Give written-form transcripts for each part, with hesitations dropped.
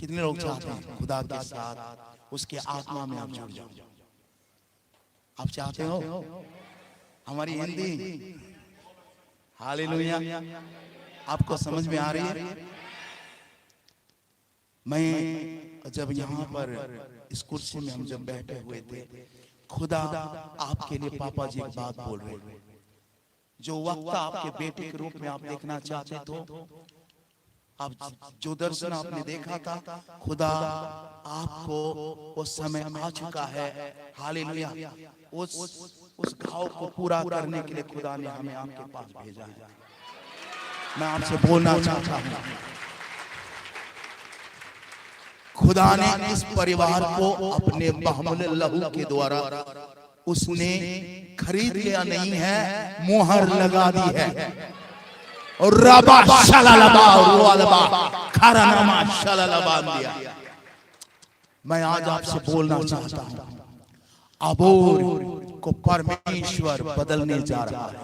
कितने लोग चाहते हैं खुदा के साथ उसके आत्मा में आप जुड़ जाओ? आप चाहते हो? हमारी हिंदी हालेलुया आपको समझ में आ रही है? मैं जब यहाँ पर इस कुर्सी में हम जब बैठे हुए थे, खुदा आपके लिए पापा जी एक बात बोल रहे थे। जो वक्त आपके बेटे के रूप में आप देखना चाहते तो आप जो दर्शन आपने देखा था, खुदा आपको उस समय आ चुका है। हालेलुया। उस घाव को पूरा करने के लिए खुदा ने हमें आपके पास भेजा है। मैं आपसे बोलना चाहता हूं, खुदा ने इस परिवार को अपने बहुमूल्य लहू के द्वारा उसने खरीद लिया नहीं है, मोहर लगा दी है। और रबा शललबा रुअलबा खरनमा शललबा दिया। मैं आज आपसे बोलना चाहता हूं, अबोर को परमेश्वर बदलने जा रहा है।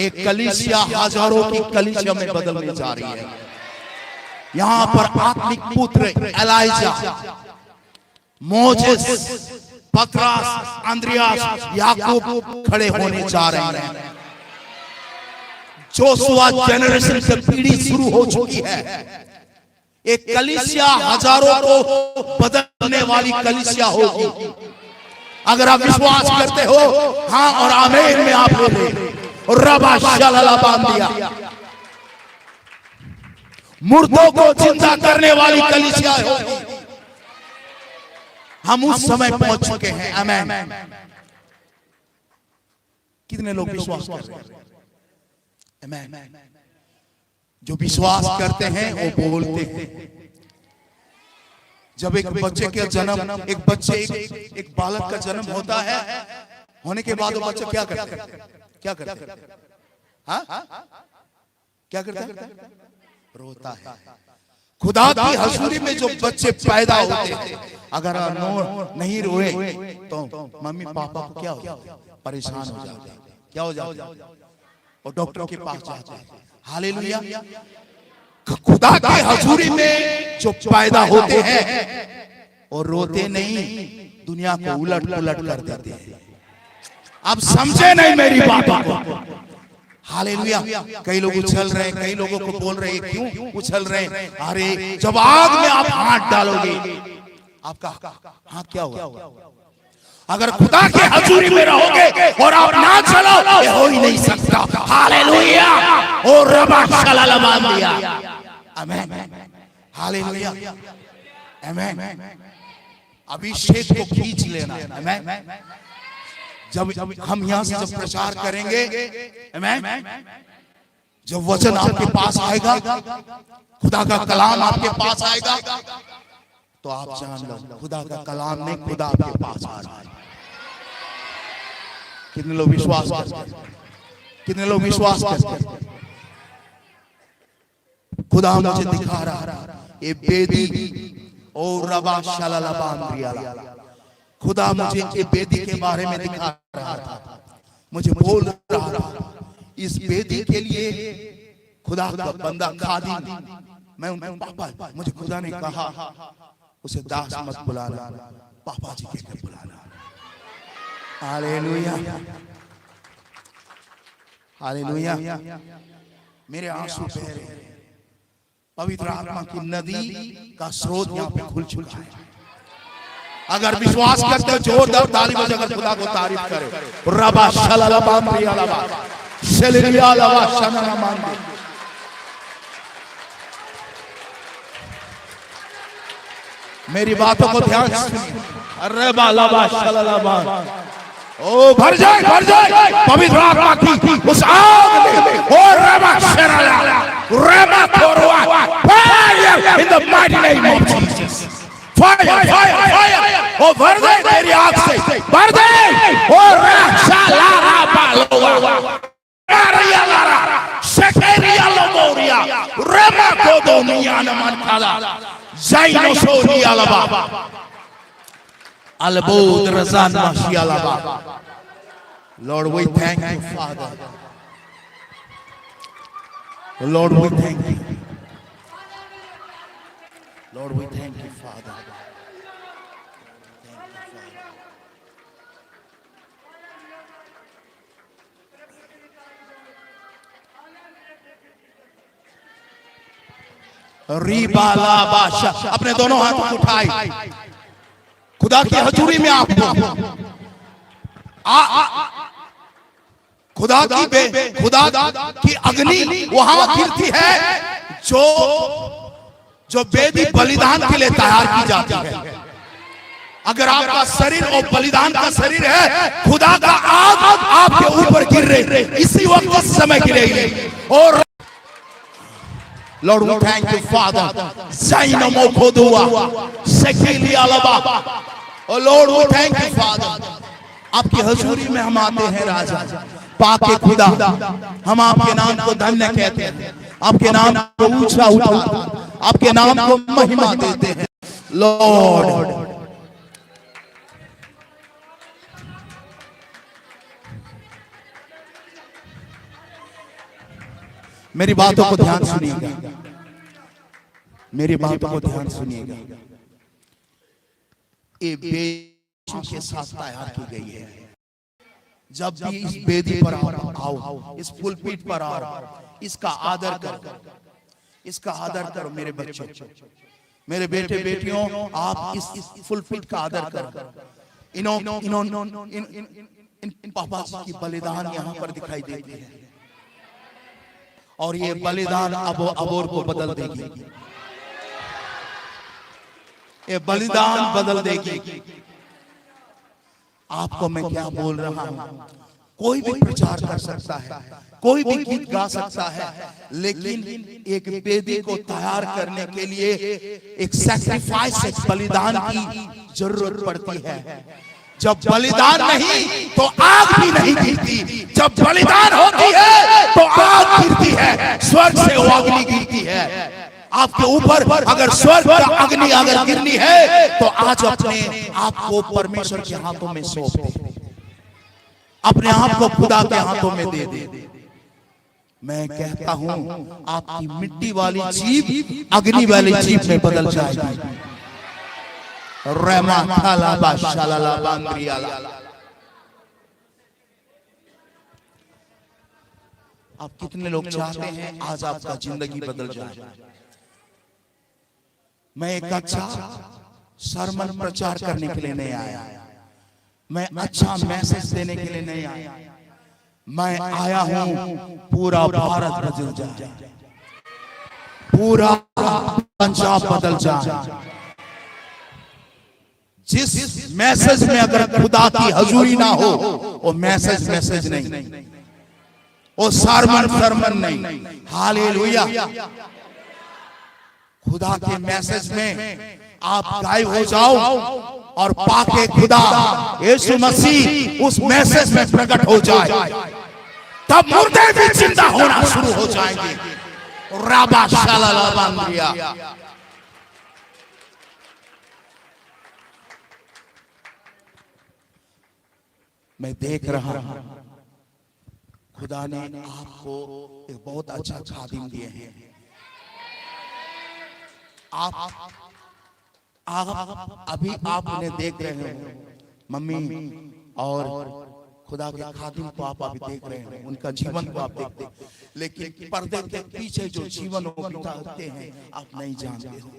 एक कलीसिया हजारों की कलीसिया में बदलने जा रही है। यहां पर आत्मिक पुत्र एलाइजा, मोजेस, पतरस, अंद्रियास, याकूब खड़े होने जा रहे हैं। जोशुआ जनरेशन से पीढ़ी शुरू हो चुकी है। एक कलीसिया हजारों को बदलने वाली कलीसिया होगी। अगर आप विश्वास करते हो, हाँ और आमीन में आप बोले। और रबा शलला बांध दिया। मुर्दों को जिंदा करने वाली कलीसिया होगी। हम उस समय पहुंच चुके हैं। आमीन। कितने लोग विश्वास कर रहे हैं? आमीन। जो विश्वास करते हैं वो बोलते हैं। जब एक बच्चे का जन्म, एक बालक का जन्म होता है, होने के बाद वो बच्चा क्या करता है? क्या करता है? हाँ? क्या करता है? रोता है। खुदा की हजूरी में जो बच्चे पैदा होते हैं, अगर नहीं रोए तो मम्मी पापा को क्या हो? परेशान हो जाते हैं। क्या हो जाता है? और डॉक्टर के पास जाते हैं। हालेलुया। खुदा की हजूरी में जो पैदा होते हैं और रोते नहीं, दुनिया को उलट पुलट कर देते हैं। आप समझे नहीं मेरी बातों को? हालेलुया। कई लोग उछल रहे हैं, कई लोगों को बोल रहे हैं, क्यों उछल रहे हैं? अरे जब आग में आप हाथ डालोगे, आपका हाथ क्या होगा? अगर खुदा की हजूरी में रहोगे और आप ना चलो, ये हो ही नहीं सकता। हालेलुया। और रबा शलला बांध दिया। आमीन। हालेलुया। आमीन। अभिषेक को खींच लेना। आमीन। जब हम यहां से जब प्रचार करेंगे, आमीन, जब वचन आपके पास आएगा, खुदा का कलाम आपके पास आएगा, तो आप जान लो खुदा का कलाम नहीं, खुदा आपके पास आ रहा है। कितने लोग विश्वास करते हैं? कितने लोग विश्वास करते हैं? खुदा मुझे दिखा रहा ये बेदी और रबा शलला बांद्रिया। खुदा मुझे ये बेदी के बारे में दिखा रहा था, मुझे बोल रहा था इस बेदी के लिए खुदा का बंदा खादी। मैं उनको पापा, मुझे खुदा ने कहा उसे दास मत बुलाना, पापा जी के बुलाना। हालेलुया। हालेलुया। मेरे आंसू बह रहे हैं। पवित्र आत्मा की नदी का स्रोत यहाँ पे खुल चुका है। अगर विश्वास करते हो जोरदार ताली बजाकर खुदा को तारीफ करो। रबा शलला बांद्रिया लबा शलरिया लबा शनना मांगे। मेरी बातों को ध्यान से सुनिए। रबा लबा शलला बांध। ओ भर जाए पवित्र आत्मा की उस आग में। और रबा शलला रबा थोरवा fire in the mighty name of Jesus. Fire fire fire. ओ भर दे तेरी आग से, भर दे। और शलला बालोवा रिया लारा शकेरिया लोमोरिया रबा कोदोनिया नमन खाला जाइनो सोरिया लबा Albud Razan Mashialaba. Lord, we thank you, Father. Lord, we thank you. Lord, we thank you, Father. रीबाला बाशा, अपने दोनों हाथों को उठाए खुदा की हजूरी में आप खुदा की अग्नि वहां गिरती है जो वेदी बलिदान के लिए तैयार की जाती है। अगर आपका शरीर और बलिदान का शरीर है, खुदा का आग आपके ऊपर गिर रही, इसी वक्त इस समय गिरेगी। और Lord, we thank you, Father. Zainamo Kodua, Sekili Alaba. Oh Lord, we thank you, Father. आपकी हजूरी में हम आते हैं राजा, पाके खुदा, हम आपके नाम को धन्य कहते हैं, आपके नाम को ऊंचा उठाते हैं, आपके नाम को महिमा देते हैं। Lord, मेरी बातों को ध्यान सुनिएगा, मेरी बातों को ध्यान सुनिएगा। ये बेदी के साथ तैयार की गई है। जब भी इस बेदी पर आओ, इस पुलपीठ पर आओ, इसका आदर करो, इसका आदर करो मेरे बच्चों, मेरे बेटे बेटियों, आप इस पुलपीठ का आदर करो। इन पापा की बलिदान यहाँ पर दिखाई देती है और ये बलिदान अबोर को बदल देगी, ये बलिदान बदल देगी। आपको मैं क्या बोल रहा हूं, कोई भी प्रचार कर सकता है, कोई भी गीत गा सकता है, लेकिन एक वेदी को तैयार करने के लिए एक सैक्रिफाइस, एक बलिदान की जरूरत पड़ती है। जब बलिदान नहीं तो आग भी नहीं गिरती, जब बलिदान होती है तो आग गिरती है, स्वर्ग से वो अग्नि गिरती है आपके ऊपर। अगर स्वर्ग का अग्नि अगर गिरनी है तो आज अपने आप को परमेश्वर के हाथों में सौंप दे, अपने आप को खुदा के हाथों में दे दे। मैं कहता हूं आपकी मिट्टी वाली जीभ अग्नि वाली जीभ में बदल जाएगी। रेमा खाला बाशाला बांद्रियाला। आप कितने लोग चाहते हैं आज आपका जिंदगी बदल जाए? मैं एक अच्छा सरमन प्रचार करने के लिए नहीं आया, मैं अच्छा मैसेज देने के लिए नहीं आया, मैं आया हूं पूरा भारत बदल जाए, पूरा पंजाब बदल जाए। जिस मैसेज में अगर खुदा की हजूरी ना हो, वो मैसेज नहीं, वो सरमन नहीं। हालेलुया। खुदा के मैसेज में आप गायब हो जाओ और पाके खुदा यीशु मसीह उस मैसेज में प्रकट हो जाए, तब मुर्दे भी जिंदा होना शुरू हो जाएंगे। राबा शाला बांद्रिया। मैं देख रहा हूं खुदा ने आपको एक बहुत अच्छा खादिम दिए हैं। आप अभी आप उन्हें देख रहे हो, मम्मी और खुदा के खादिम को आप अभी देख रहे हैं, उनका जीवन को आप देखते, लेकिन पर्दे के पीछे जो जीवन वो बिताते हैं आप नहीं जानते हो,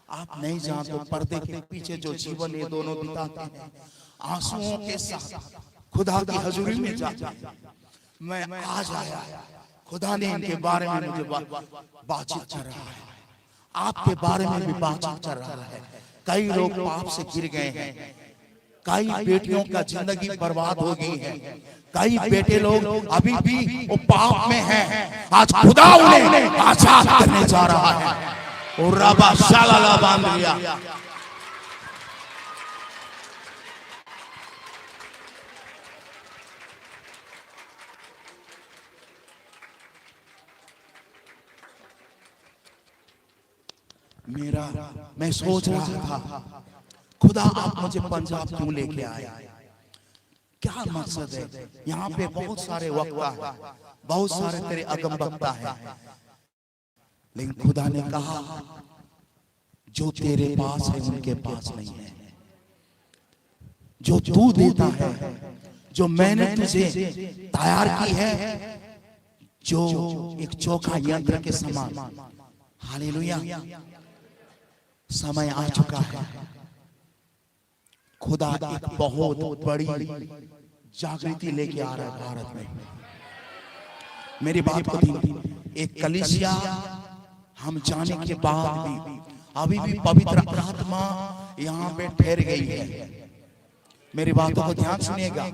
आप नहीं जानते। पर्दे के पीछे जो जीवन ये दोनों बिताते हैं, आंसुओं के साथ खुदा की हजूरी में जाते हैं। मैं आज आया, खुदा ने इनके बारे में मुझे बातचीत कर रहा है, आपके बारे में भी बातचीत कर रहा है। कई लोग पाप से गिर गए हैं, कई बेटियों का जिंदगी बर्बाद हो गई है, कई बेटे लोग अभी भी वो पाप में हैं। आज खुदा उन्हें आजाद करने जा रहा है। और रबा शाला बांद्रिया। मैं सोच रहा था खुदा आप मुझे पंजाब क्यों लेके आए, क्या मकसद है? यहाँ पे बहुत सारे वक्ता है, बहुत सारे तेरे अगम वक्ता है, लेकिन खुदा ने कहा जो तेरे पास है उनके पास नहीं है। जो तू देता है, जो मैंने तुझे तैयार की है, जो एक चोखा यंत्र के समान। हालेलुया। समय आ चुका है। खुदा एक बहुत बड़ी जागृति लेके आ रहा है भारत में। मेरी बात को ध्यान। एक कलीसिया हम जाने के बाद भी अभी भी पवित्र आत्मा यहां पे ठहर गई है। मेरी बातों को ध्यान सुनिएगा।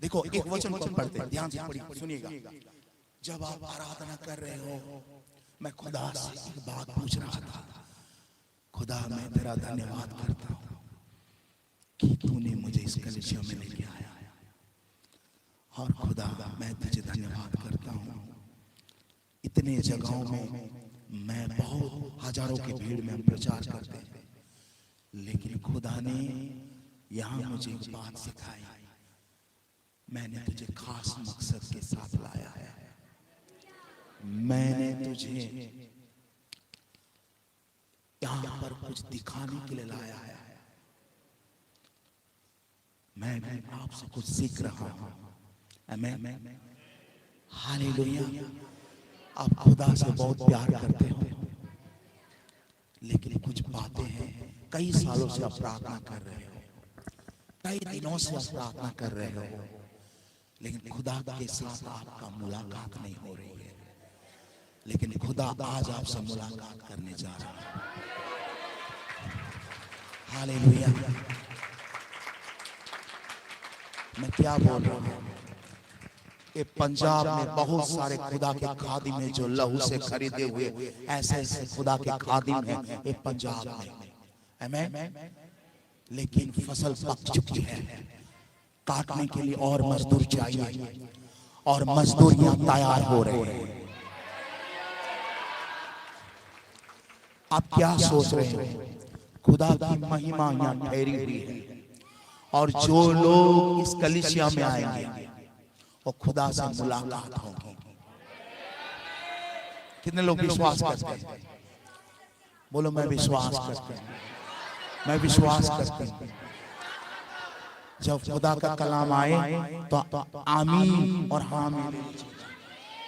देखो एक वचन को पढ़ते हैं, ध्यान से पढ़िए, सुनिएगा। जब आप आराधना कर रहे हो, मैं खुदा से एक बात पूछ रहा था। खुदा, मैं तेरा धन्यवाद करता हूं कि तूने मुझे इस कलीसिया में लेके आया। और खुदा, मैं तुझे धन्यवाद करता हूं, इतने जगहों में मैं बहुत हजारों की भीड़ में हम प्रचार करते हैं, लेकिन खुदा ने यहां मुझे एक बात सिखाई। मैंने तुझे खास मकसद के साथ लाया है। मैंने तुझे यहां पर कुछ दिखाने के लिए लाया है। मैं भी आपसे कुछ सीख रहा हूं। आमीन। हालेलुया। आप खुदा से बहुत प्यार करते हो, लेकिन कुछ बातें हैं, कई सालों से आप प्रार्थना कर रहे हो, कई दिनों से आप प्रार्थना कर रहे हो, लेकिन खुदा के साथ आपका मुलाकात नहीं हो रही है। लेकिन खुदा आज आपसे मुलाकात करने जा रहा है। हालेलुया। मैं क्या बोल रहा हूं? ये पंजाब में बहुत सारे खुदा के खादिम हैं जो लहू से खरीदे हुए ऐसे ऐसे खुदा के खादिम हैं ये पंजाब में। आमीन। लेकिन फसल पक चुकी है, काटने के लिए और मजदूर चाहिए, और मजदूर यहां तैयार हो रहे हैं। आप क्या सोच रहे हो? खुदा की महिमा यहां ठहरी हुई है, और जो लोग इस कलीसिया में आएंगे वो खुदा से मुलाकात होगी। कितने लोग विश्वास करते हैं? बोलो, मैं विश्वास करता हूं, मैं विश्वास करता हूं। जब खुदा का कलाम आए तो आमीन और हामीन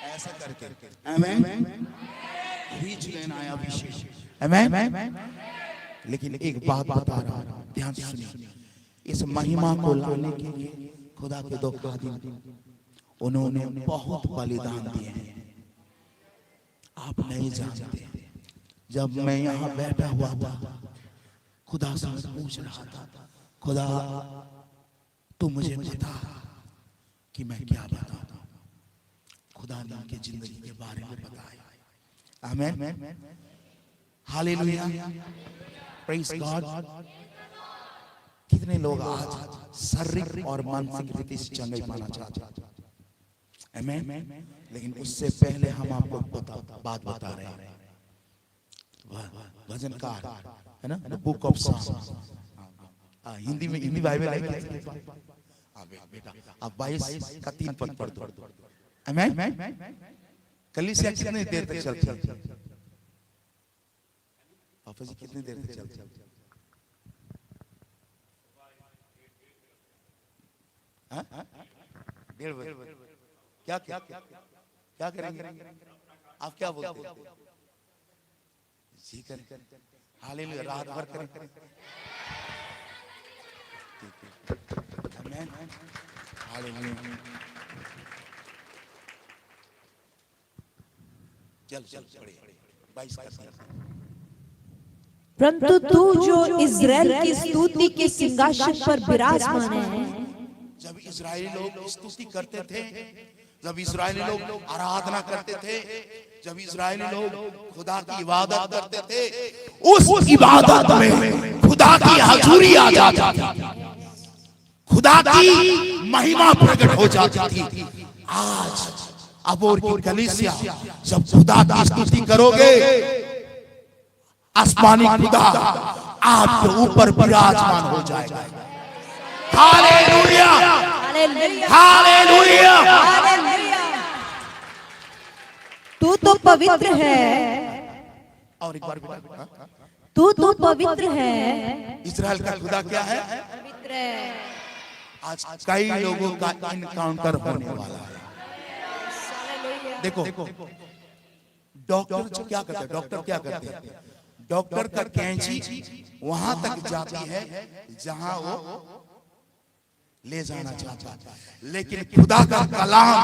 ऐसा करके आमीन बीच लेना है अभिषेक। आमीन। लेकिन एक बात बता रहा हूं, ध्यान से सुनिए। इस महिमा को लाने के लिए खुदा के दो खादिम, उन्होंने बहुत बलिदान दिए हैं। आप नहीं जानते। जब मैं यहां बैठा हुआ था, खुदा से पूछ रहा था, खुदा तू मुझे बता कि मैं क्या बताऊं। खुदा ने उनकी जिंदगी के बारे में बताया। आमीन। हालेलुया। Praise God. कितने लोग आज शारीरिक और मानसिक रीति से चंगाई पाना चाहते हैं? आमीन। लेकिन उससे पहले हम आपको बात बता रहे हैं। भजनकार है ना, बुक ऑफ सॉन्ग्स, हिंदी में, हिंदी बाइबल है। बेटा आप 22 का 3 पद पढ़ दो। आमीन। कलीसिया कितनी देर तक चलती है? पापा जी कितनी देर तक चलती है? डेढ़ बजे। क्या क्या क्या करेंगे? आप क्या बोलते हैं? जी करें। हालेलुया। रात भर करें। आमीन। हालेलुया। चल पढ़िए 22 का। परंतु तू जो इज़राइल की स्तुति के सिंहासन पर विराजमान है। जब इज़राइली लोग स्तुति करते थे, जब इज़राइली लोग आराधना करते थे, जब इज़राइली लोग खुदा की इबादत करते थे, उस इबादत में खुदा की हजूरी आ जाती थी, खुदा की महिमा प्रकट हो जाती थी। आज अबोर की कलीसिया जब खुदा की स्तुति करोगे, आसमानी खुदा आपके ऊपर विराजमान हो जाएगा। हालेलुया। हालेलुया। तू तो पवित्र है। और एक बार बेटा, तू तो पवित्र है। इजराइल का खुदा क्या है? पवित्र है। आज कई लोगों का इनकाउंटर होने वाला है। देखो डॉक्टर जो क्या करते हैं, डॉक्टर क्या करते हैं, डॉक्टर का कैंची वहां तक जाती है जहां वो ले जाना चाहता है, लेकिन खुदा का कलाम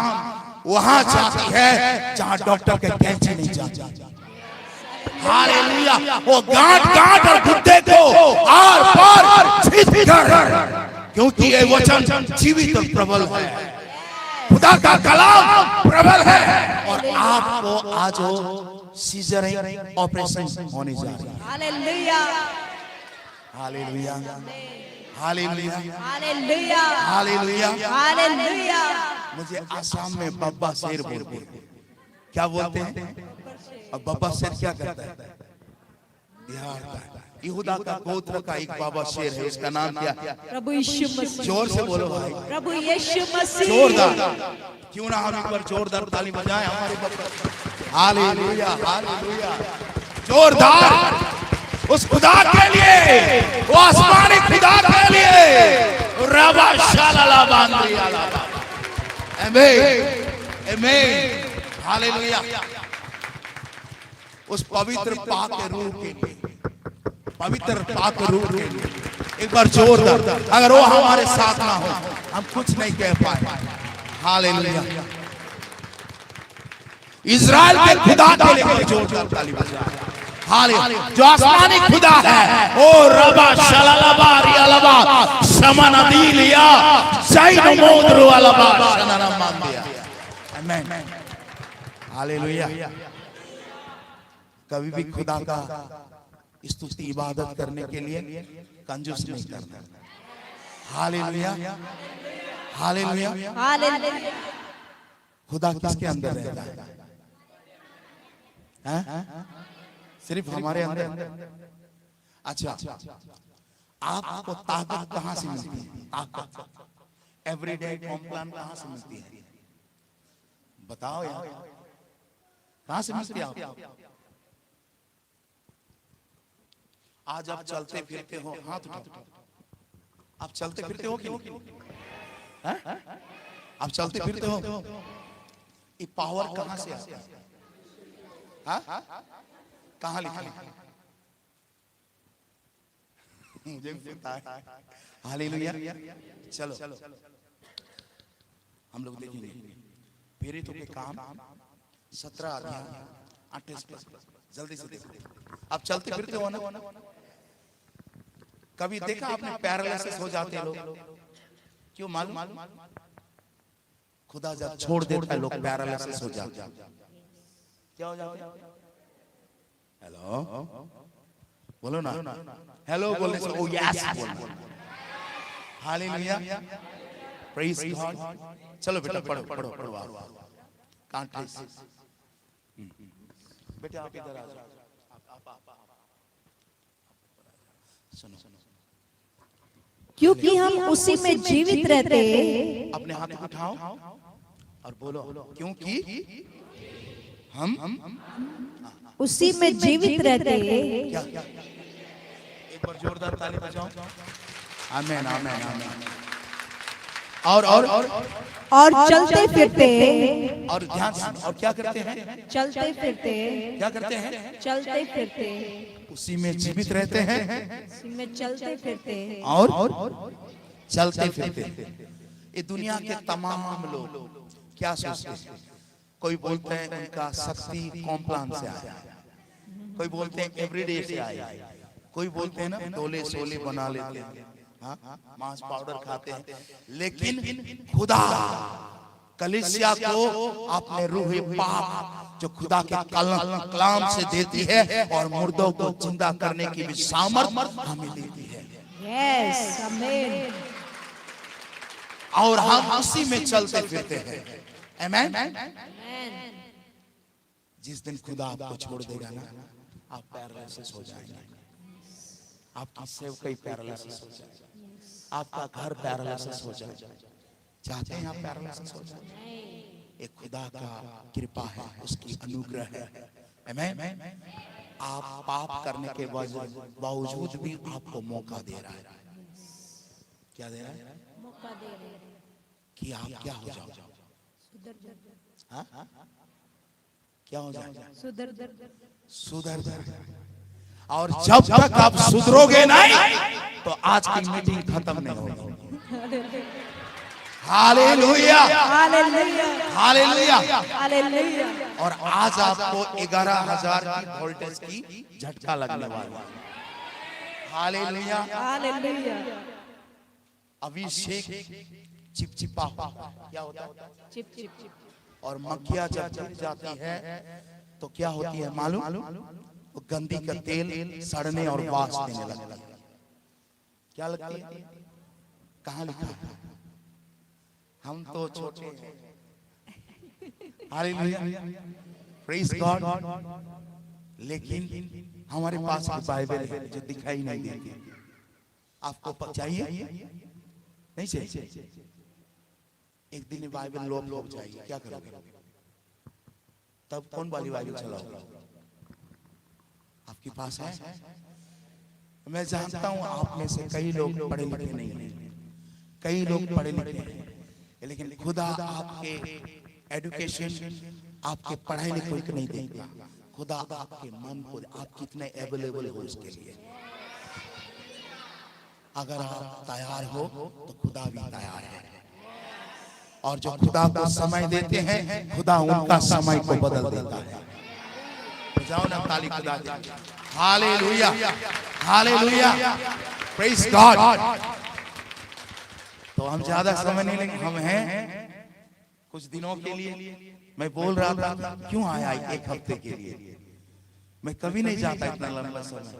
वहां जाती है जहां डॉक्टर के कैंची नहीं जाती। हालेलुया। वो गांठ गांठ और गुद्दे को आर पार छीन कर, क्योंकि ये वचन जीवित और प्रबल है। खुदा का कलाम प्रबल है। और आपको आज वो सीजरिंग ऑपरेशन होने जा रही है। Hallelujah. Hallelujah. Hallelujah. Hallelujah. Hallelujah. Hallelujah. मुझे आसाम में बाबा शेर बोलते हैं। क्या बोलते हैं? और बाबा शेर क्या करता है? बिहार का यहूदा का गोत्र का एक बाबा शेर है, उसका नाम क्या है? प्रभु यीशु मसीह। जोर से बोलो भाई। प्रभु यीशु मसीह। जोरदार, क्यों ना हम एक बार जोरदार ताली बजाएं हमारे बाबा। हालेलुया। हालेलुया। जोरदार उस खुदा के लिए, वो आसमानी खुदा के लिए। रबा शालाला बांद्रिया लाबा। आमीन। आमीन। हालेलुया। उस पवित्र पाक रूह के लिए, पवित्र पाक रूह के लिए एक बार जोरदार, अगर वो हमारे साथ ना हो हम कुछ नहीं कह पाए। हालेलुया। इजराइल के खुदा के लिए जोरदार ताली बजाएं। हालेलुया। जो आसमानी खुदा है, ओ रबा शलालाबा रियालाबा समनदीलिया जैन मोद्रु अलबा शनना मांदिया। आमीन। हालेलुया। कभी भी खुदा का स्तुति इबादत करने के लिए कंजूस नहीं करना। हालेलुया। हालेलुया। हालेलुया। खुदा किसके अंदर रहता है? हैं? सिर्फ हमारे अंदर। अच्छा, आपको ताकत कहां से मिलती है? ताकत एवरीडे कॉम्प्लान कहां से मिलती है? बताओ यार, कहां से मिलती है आपको? आज आप चलते फिरते हो, हाथ उठाओ। आप चलते फिरते हो कि नहीं? आप चलते फिरते हो? ये पावर कहां से आता है? कहां लिखा है? मुझे भी पता है। हालेलुया। चलो हम लोग देखेंगे प्रेरितों के काम 17 अध्याय 28 पद। जल्दी से देखो। आप चलते फिरते हो ना? कभी देखा आपने पैरालिसिस हो जाते हैं लोग? क्यों मालूम? खुदा जब छोड़ देता है लोग पैरालिसिस हो जाते हैं। क्या हो जाता है? हेलो बोलो ना। हेलो बोलने से ओ यस बोलना। हालेलुया। Praise God. चलो बेटा पढ़ो पढ़ो पढ़ो। कांट बेटा आप इधर आ जाओ। सुनो क्योंकि हम उसी में जीवित रहते। अपने हाथ उठाओ और बोलो क्योंकि हम उसी में जीवित रहते। क्या? एक बार जोरदार ताली बजाओ। आमीन आमीन आमीन। और चलते फिरते। और ध्यान से, और क्या करते हैं? चलते फिरते। क्या करते हैं? चलते फिरते। उसी में जीवित रहते हैं। उसी में चलते फिरते। और चलते फिरते। ये दुनिया के तमाम लोग क्या सोचते हैं? कोई बोलते हैं उनका शक्ति कॉम्प्लान से आया, कोई बोलते हैं एवरीडे से आया, कोई बोलते हैं ना टोले सोले बना लेते हैं, मांस पाउडर खाते हैं। लेकिन खुदा कलीसिया को अपने रूह पाक जो खुदा के कलाम से देती है और मुर्दों को जिंदा करने की भी सामर्थ हमें देती है। यस आमीन। और हम उसी में चलते फिरते हैं। आमीन। जिस दिन खुदा आपको छोड़ देगा ना, आप पैरालिसिस हो जाएंगे। आपकी सेवकाई पैरालिसिस हो जाएगी, आपका घर पैरालिसिस हो जाएगा। चाहते हैं आप पैरालिसिस हो जाए? एक खुदा का कृपा है, उसकी अनुग्रह है। आमीन। आप पाप करने के बावजूद भी आपको मौका दे रहा है। क्या दे रहा है? मौका दे रहे हैं। कि आप क्या हो जाओ? सुधर जाओ। हाँ? क्या हो जाए? सुधर सुधर। और जब तक आप सुधरोगे नहीं तो आज की मीटिंग खत्म नहीं होगी। Hallelujah, hallelujah, hallelujah. हालेलुया। और आज आपको 11,000 की वोल्टेज की झटका लगने वाला है। Hallelujah, hallelujah. अभिषेक चिपचिपा क्या होता है? Chip chip chip. और मक्खियां जब चिप जाती है तो क्या होती है मालूम? वो गंदी का तेल सड़ने और वास देने लगता है। क्या लगती है? कहाँ लिखा है? हम तो छोटे हैं। Hallelujah, praise God. लेकिन हमारे पास एक बाइबल है जो दिखाई नहीं देती। आपको चाहिए? नहीं चाहिए? एक दिन बाइबल लोप हो जाएगी, क्या करोगे? तब कौन वाली बाइबल चलाओगे? आपके पास है? मैं जानता हूं आप में से कई लोग पढ़े लिखे नहीं हैं, कई लोग पढ़े लिखे हैं, लेकिन खुदा आपके एजुकेशन, आपके पढ़ाई लिखाई को नहीं देखता। खुदा आपके मन को, आप कितने अवेलेबल हो उसके लिए। अगर आप तैयार हो तो खुदा भी तैयार है। और जो खुदा को समय देते हैं, खुदा उनका समय को बदल देता है। जाओ ना ताली खुदा दे। Hallelujah, hallelujah, praise God. तो हम ज्यादा समय नहीं लेंगे, हम हैं कुछ दिनों के लिए। मैं बोल रहा था क्यों आया एक हफ्ते के लिए। मैं कभी नहीं जाता इतना लंबा समय,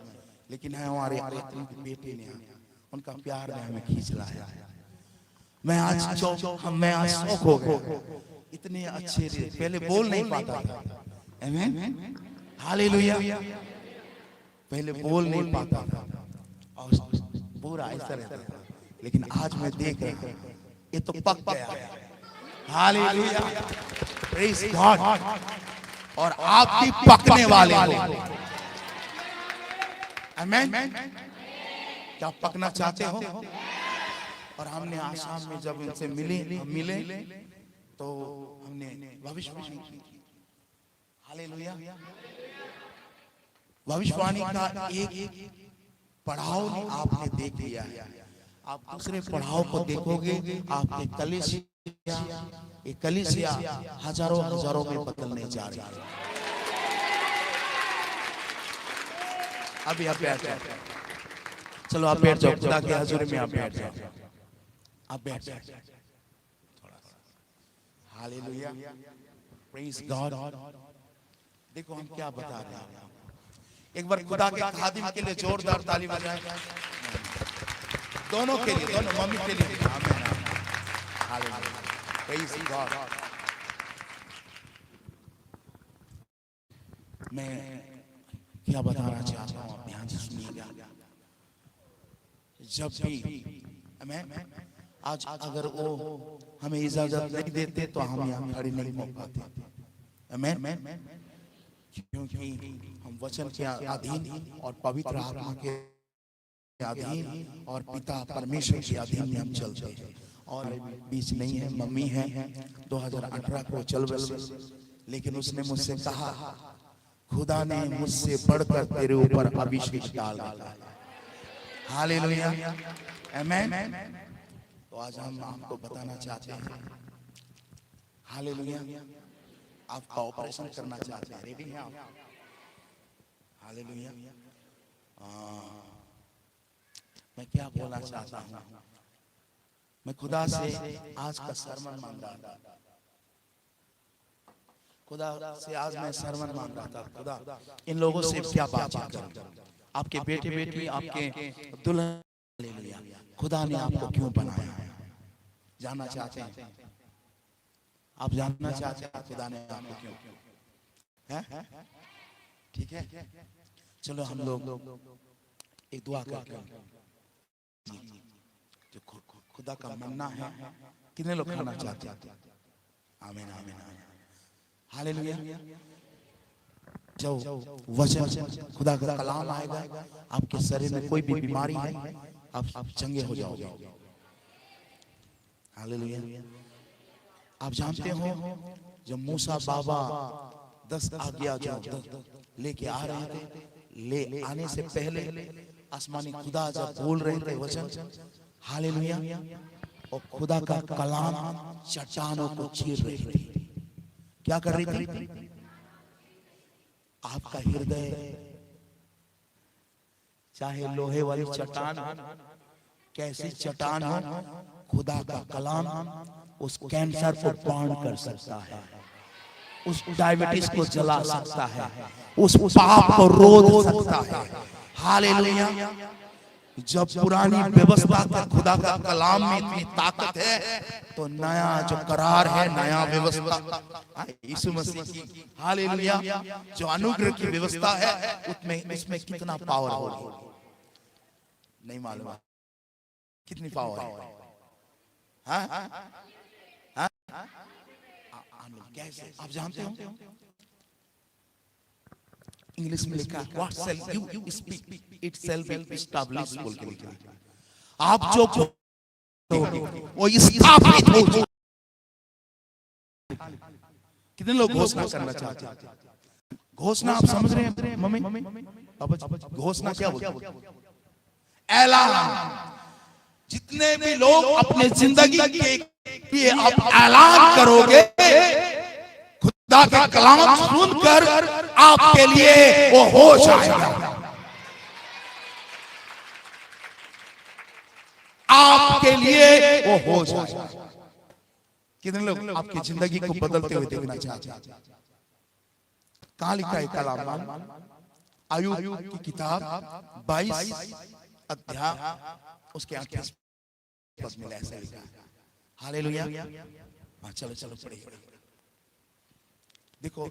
लेकिन है हमारे आत्मा के बेटे ने, उनका प्यार ने हमें खींच लाया। मैं आज शौक हो गया। इतने अच्छे पहले बोल नहीं पाता था। आमीन, हालेलुया। पहले बोल नहीं पाता था और पूरा ऐसा रहता था, लेकिन आज मैं देख रहा हूं ये तो पक गया है। Hallelujah, praise God. और आप भी पकने वाले हो। आमीन। क्या पकना चाहते हो? और हमने आसाम में जब इनसे मिले तो हमने भविष्यवाणी की। हालेलुया। भविष्यवाणी का एक पढ़ाव आपने देख लिया है, आप दूसरे पढ़ाव को देखोगे, आपके कलीसिया हजारों हजारों में बदलने जा रही है। अभी आप बैठ जाओ, चलो आप बैठ जाओ, खुदा के हजूर में आप बैठ जाओ, आप बैठ जाओ थोड़ा सा। Hallelujah, praise God. देखो हम क्या बता रहे हैं। एक बार खुदा के खादिम के लिए जोरदार ताली बजाएं। दोनों के लिए, दोनों मम्मी के लिए। आमीन, हालेलुया, प्रेज गॉड। मैं क्या बताना चाहता हूं, आप ध्यान से सुनिएगा। जब भी आमीन, आज अगर वो हमें इजाजत नहीं देते तो हम यहाँ खड़े नहीं हो पाते। आमीन, क्योंकि हम वचन के अधीन और पवित्र आत्मा के अधीन और पिता परमेश्वर के अधीन में हम चलते हैं। और बीच नहीं है, मम्मी है 2018 को चल बसे, लेकिन उसने मुझसे कहा खुदा ने मुझसे बढ़कर तेरे ऊपर अभिषेक डाल दिया। हालेलुया, आमीन। तो आज हम आपको बताना चाहते हैं, हालेलुया, आपका ऑपरेशन करना चाहते हैं, रेडी हैं आप? हालेलुया। मैं क्या बोलना चाहता हूँ, मैं खुदा से आज का सरमन मांग रहा था। खुदा से आज मैं सरमन मांग रहा था, खुदा इन लोगों से क्या बातचीत करूं। आपके बेटे बेटी, आपके दुल्हन, हालेलुया, खुदा ने आपको क्यों बनाया है, जानना चाहते हैं? आप जानना चाहते हैं खुदा ने आपको क्यों? है ठीक है, चलो हम लोग एक दुआ करते हैं। जो खुदा का मन्ना है, कितने लोग खाना चाहते हैं? आमीन, आमीन, हालेलुया। जब वचन खुदा का कलाम आएगा, आपके शरीर में कोई भी बीमारी है, आप चंगे हो जाओगे। हालेलुया। आप जानते हो जब मूसा बाबा 10 आज्ञा जो लेके आ रहे थे, ले आने से पहले आसमानी खुदा जब बोल रहे थे वचन, हालेलुया, और खुदा का कलाम चट्टानों को चीर रही थी। क्या कर रही थी? आपका हृदय चाहे लोहे वाली चट्टान हो, कैसी चट्टान हो, खुदा का कलाम उस कैंसर को बर्न कर सकता है, उस डायबिटीज को जला सकता है, उस पाप को रोक सकता है। हालेलुया। जब पुरानी व्यवस्था का खुदा का कलाम में इतनी ताकत है, तो नया जो करार है, नया व्यवस्था यीशु मसीह की, हालेलुया, जो अनुग्रह की व्यवस्था है, उसमें कितना पावर होगी नहीं मालूम। कितनी पावर है? कैसे आप जानते हो? इंग्लिश में लिखा what shall you speak it shall be established बोल के लिखा। आप जो वो स्थापित हो। कितने लोग घोषणा करना चाहते हैं? घोषणा आप समझ रहे हैं मम्मी पापा? घोषणा क्या बोलते हैं? ऐलान। जितने भी लोग अपने जिंदगी के लिए आप ऐलान करोगे, खुदा का कलाम सुनकर आपके लिए वो हो जाएगा। आपके लिए वो हो जाएगा। कितने लोग आपकी जिंदगी को बदलते हुए देखना चाहते हैं? कहां लिखा है कलाम? आयुब की किताब 22 अध्याय उसके 28 पद में ऐसा लिखा है। हालेलुया। चलो चलो पढ़िए। देखो,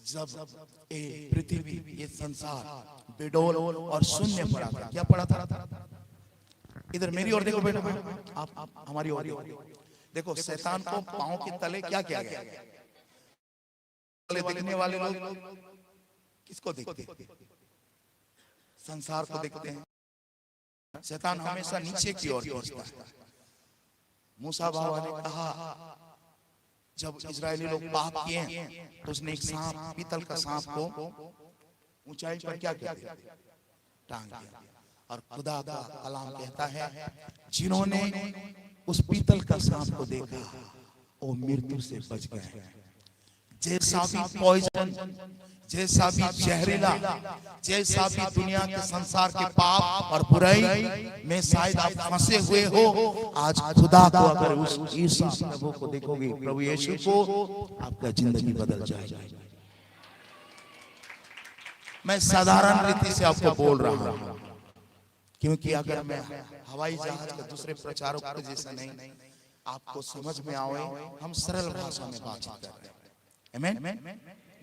जब ये पृथ्वी, ये संसार बेडोल और शून्य पड़ा था, क्या पड़ा था? इधर मेरी ओर देखो बेटा, आप हमारी ओर देखो। शैतान को पांव के तले क्या किया गया? देखने वाले लोग किसको देखते? संसार को देखते हैं। शैतान हमेशा नीचे की ओर खींचता है। मूसा बाबा ने कहा, जब इजरायली लोग पाप किए तो उसने एक सांप, पीतल का सांप को ऊंचाई पर क्या किया? टांग दिया। और खुदा का कलाम कहता है, जिन्होंने उस पीतल का सांप को देखा वो मृत्यु से बच गए। जैसा भी पॉइजन, जैसा भी जहरीला, जैसा भी दुनिया के संसार के पाप और बुराई में शायद आप फंसे हुए हो, आज खुदा को अगर उस यीशु प्रभु को देखोगे, प्रभु यीशु को, आपका जिंदगी बदल जाएगी। मैं साधारण रीति से आपको बोल रहा हूं, क्योंकि अगर मैं हवाई जहाज के दूसरे प्रचारक के जैसा नहीं, आपको समझ में आए, हम सरल भाषा में बातचीत करते हैं। आमीन।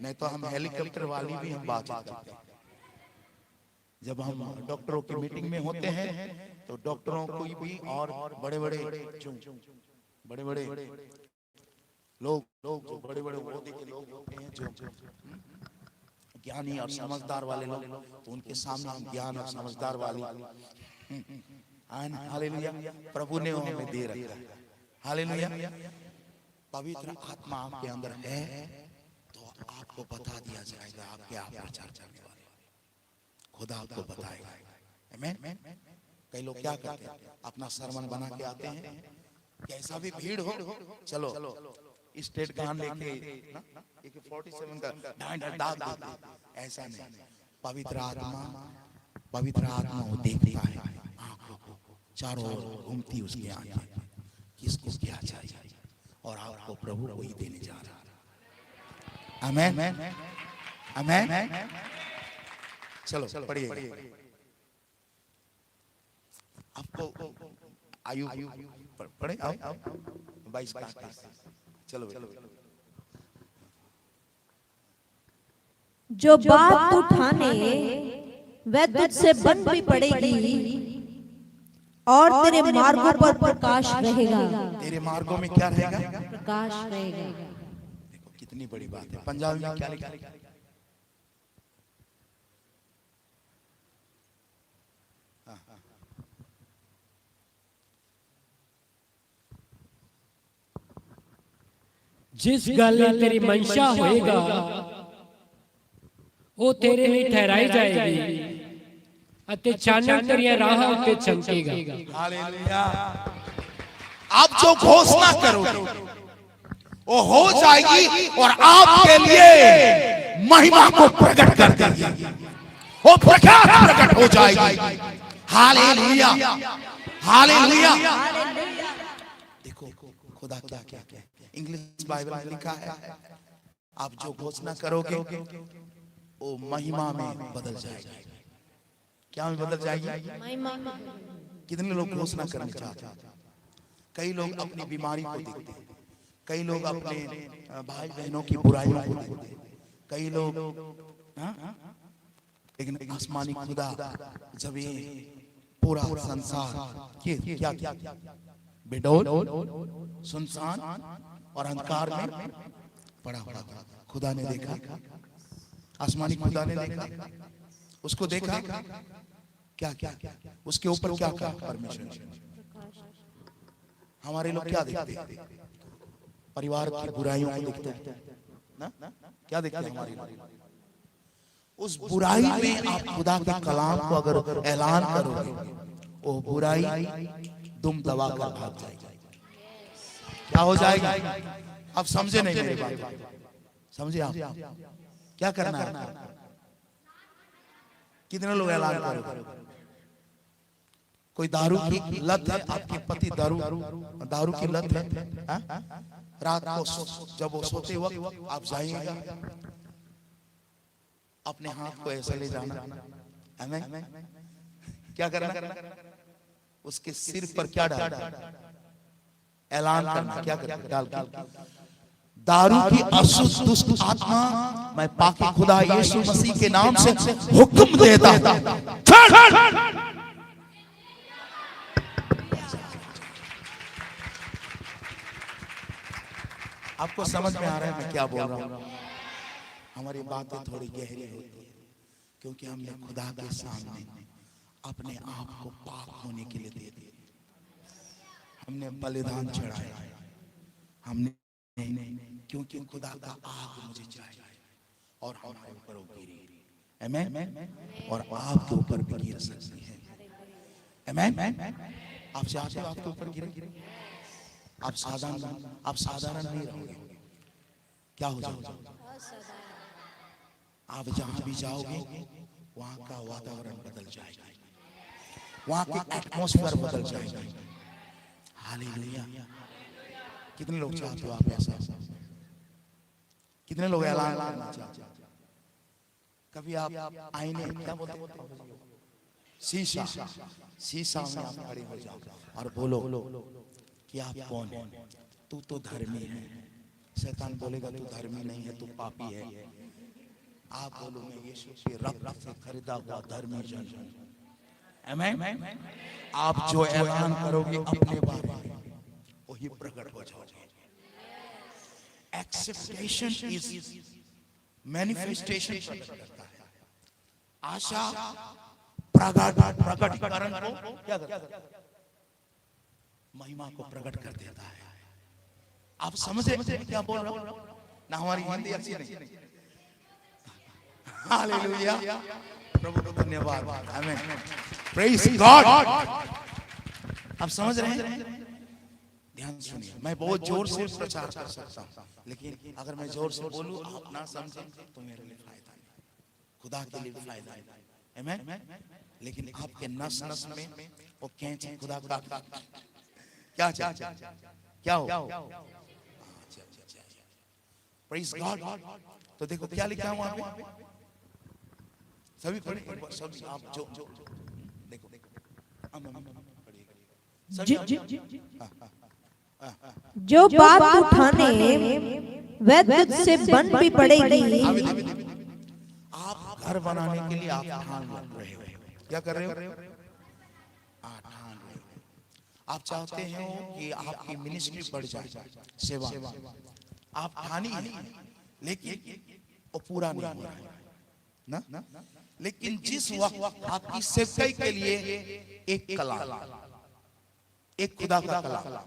नहीं तो हम हेलीकॉप्टर वाली भी हम बात करते हैं। जब हम डॉक्टरों की मीटिंग में होते हैं तो डॉक्टरों को भी और बड़े बड़े लोग जो बड़े बड़े ओहदे के लोग होते हैं, जो ज्ञानी और समझदार वाले लोग, तो उनके सामने हम ज्ञान और समझदार वाली हालेलुया प्रभु ने हमें दे रखा है। हालेलुया। पवित्र आत्मा आपके अंदर है तो आपको बता दिया जाएगा आप क्या प्रचार करने वाले, खुदा आपको बताएगा। आमीन। कई लोग क्या करते हैं, अपना सरमन बना के आते हैं, कैसा भी भीड़ हो, चलो स्टेट गान लेके 47 का दाग देते। ऐसा नहीं। पवित्र आत्मा वो देखता है, आंखों को चारों ओर घूमती उसकी आंखें, किसको क्या चाहिए, और आपको प्रभु को ही देने जा रहा है। आमीन। आमीन। चलो पढ़िए। आपको आयु पढ़े, आओ 22 का। चलो जो बात तू ठाने वह तुझसे बन भी पड़ेगी और तेरे मार्गों पर प्रकाश रहेगा। तेरे मार्गों में क्या रहेगा? प्रकाश रहेगा। देखो कितनी बड़ी बात है। पंजाबी में क्या लिखा? जिस गल तेरी मंशा होएगा वो तेरे लिए ठहराई जाएगी अते चानन तेरिया राह उत्ते चमकेगा। हालेलुया। आप जो घोषणा करोगे वो हो जाएगी और आपके लिए महिमा को प्रकट कर देगी, वो प्रकट हो जाएगी। Hallelujah, hallelujah. देखो खुदा क्या क्या क्या इंग्लिश बाइबल में लिखा है, आप जो घोषणा करोगे वो महिमा में बदल जाएगी। क्या में बदल जाएगी? कितने लोग घोषणा करना चाहते हैं? कई लोग अपनी बीमारी को देखते हैं, कई लोग अपने भाई बहनों की बुराइयों को देखते हैं, कई लोग लेकिन आसमानी खुदा जब ये पूरा संसार क्या क्या बेडौल सुनसान और अंधकार में पड़ा हुआ था, खुदा ने देखा, आसमानी खुदा ने देखा, उसको देखा क्या क्या उसके ऊपर क्या क्या परमेश्वर। हमारे लोग क्या देखते हैं? परिवार की बुराइयों को देखते हैं ना, क्या देखते हैं हमारे लोग? उस बुराई में आप खुदा के कलाम को अगर ऐलान करोगे वो बुराई दुम दबा कर भाग जाएगी। क्या हो जाएगा? आप समझे नहीं मेरी बात? समझे आप? क्या करना है? कितने लोग ऐलान करोगे? कोई दारू की लत है, आपके पति दारू की लत है, रात को जब वो सोते वक्त आप जाइएगा, अपने हाथ को ऐसे ले जाना, हमें क्या करना? उसके सिर पर क्या डालना? ऐलान करना। क्या करना? डाल के दारू की अशुद्ध दुष्ट आत्मा मैं पाके खुदा यीशु मसीह के नाम से हुक्म देता हूं, आपको समझ में आ रहा है मैं क्या बोल रहा हूं? हमारी बातें थोड़ी गहरी होती है क्योंकि हमने खुदा के सामने अपने आप को पाक होने के लिए दे दिया, हमने बलिदान चढ़ाया, हमने क्योंकि खुदा का आग मुझे चाहिए और हमारे ऊपर वो गिरी, आमीन, और आपके ऊपर भी गिर सकती है, आमीन। आप चाहते हो आपके ऊपर गिरे? आप साधारण नहीं रहोगे, क्या हो जाओगे? आप जहां भी जाओगे वहां का वातावरण बदल जाएगा, वहां के एटमॉस्फेयर बदल जाएगा। हालेलुया। कितने लोग चाहते हो आप ऐसा? कितने लोग ऐलान करना चाहते हो? कभी आप आईने क्या बोलते हैं, शीशा में आप खड़े हो जाओ और बोलो कि आप कौन है? तू तो धर्मी है। शैतान बोलेगा तू धर्मी नहीं है, तू पापी है। आप बोलो मैं यीशु के रक्त से खरीदा हुआ धर्मी जन हूं, आमीन। आप जो ऐलान करोगे अपने बारे में वही प्रकट हो जाओगे। एक्सेप्टेशन इज मैनिफेस्टेशन करता है, आशा प्रकटीकरण को क्या करता है? महिमा को प्रकट कर देता है। आप समझे क्या बोल रहा हूं ना? हमारी हिंदी अच्छी नहीं। हालेलुया, प्रभु को धन्यवाद, आमीन, प्रेज गॉड। आप समझ रहे हैं? ध्यान सुनिए, मैं बहुत जोर से प्रचार कर सकता हूं, लेकिन अगर मैं जोर से बोलूं आप ना समझे तो मेरे लिए फायदा नहीं, खुदा के लिए भी फायदा है, आमीन। लेकिन आपके नस नस में वो कैंची खुदा का क्या हो? Praise God. तो देखो क्या लिखा है वहां पे, सभी पढ़े, सभी आप जो देखो जो बात उठाने वह तुझ से बन भी पड़ेगी। आप घर बनाने के लिए आप ठान रहे हो, क्या कर रहे हो? आप चाहते हो कि आपकी मिनिस्ट्री बढ़ जाए, सेवा आप ठानी है, लेकिन वो पूरा नहीं हो रहा है ना। लेकिन जिस वक्त आपकी सेवकाई के लिए एक कला, एक खुदा का कला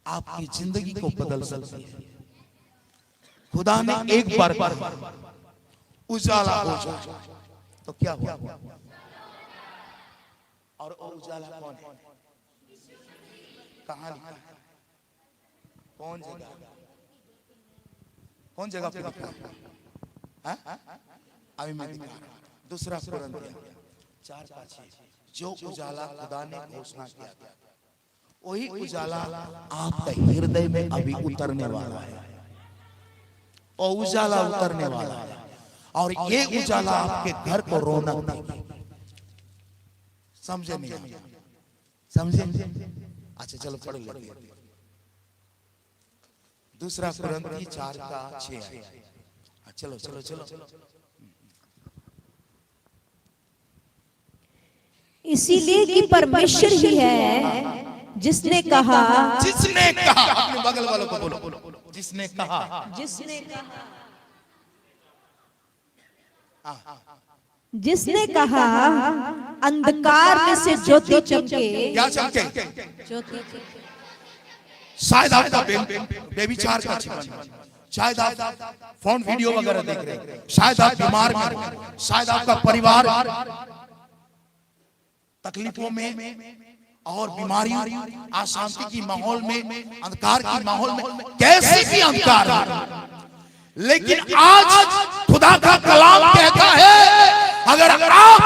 आपकी जिंदगी को बदल सकती है, खुदा ने एक बार उजाला हो जाए तो क्या हुआ? और वो उजाला कौन है? कहां लिखा है? कौन जगह पे लिखा है? अभी मैं दिखा रहा हूं। दूसरा कुरिन्थियों 4:6 जो उजाला खुदा ने घोषणा किया था वही उजाला आपके हृदय में अभी उतरने वाला है। और उजाला उतरने वाला है और ये उजाला आपके घर को रौनक देगी। समझे नहीं? समझे? अच्छा चलो पढ़ लेते। दूसरा कुरिन्थियों 4:6 चलो चलो चलो। इसीलिए कि परमेश्वर ही है जिसने कहा अपने बगल वालों को बोलो, जिसने कहा अंधकार में से ज्योति चमके। क्या चमके? ज्योति। शायद आपका बेविचार का जीवन, शायद आप फोन वीडियो वगैरह देख रहे हैं, शायद आप बीमार हैं, शायद आपका परिवार तकलीफों में और बीमारी, अशांति की माहौल में, अंधकार की माहौल में, कैसे भी अंधकार है। लेकिन आज खुदा का कलाम कहता है अगर आप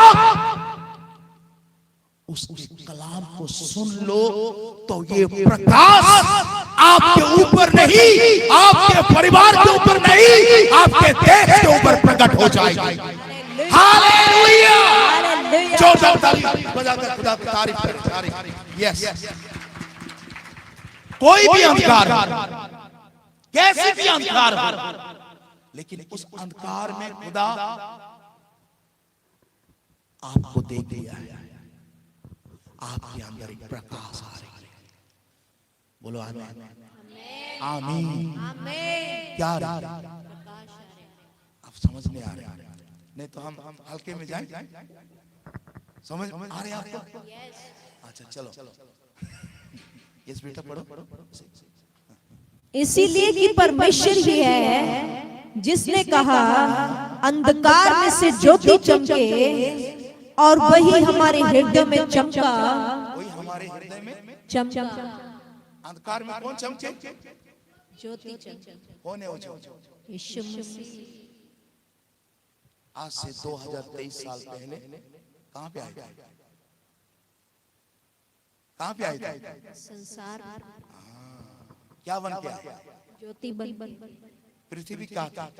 उस कलाम को सुन लो तो ये प्रकाश आपके ऊपर नहीं, आपके परिवार के ऊपर नहीं, आपके देश के ऊपर प्रकट हो जाएगी। हालेलुया! जोरदार ताली बजाकर खुदा की तारीफ करें। यस, कोई भी अंधकार कैसे भी अंधकार हो, लेकिन उस अंधकार में खुदा आपको देख लिया है। आपके अंदर एक प्रकाश आ रही है। बोलो आमीन। आमीन। क्या आप समझ नहीं आ रहे? नहीं तो हम हल्के में जाएं। समझ आ रहे आपको? अच्छा चलो यस बेटा पढ़ो। इसीलिए कि परमेश्वर ही है जिसने कहा अंधकार में से ज्योति चमके और वही हमारे हृदय में चमका। वही हमारे हृदय में चमका। अंधकार में कौन चमके? ज्योति चमके। कौन है वो ज्योति? यीशु मसीह। आज से 2023 साल पहले कहां पे आए थे? कहां पे आए थे? संसार। क्या बन के आए? ज्योति बन। पृथ्वी का अंधकार।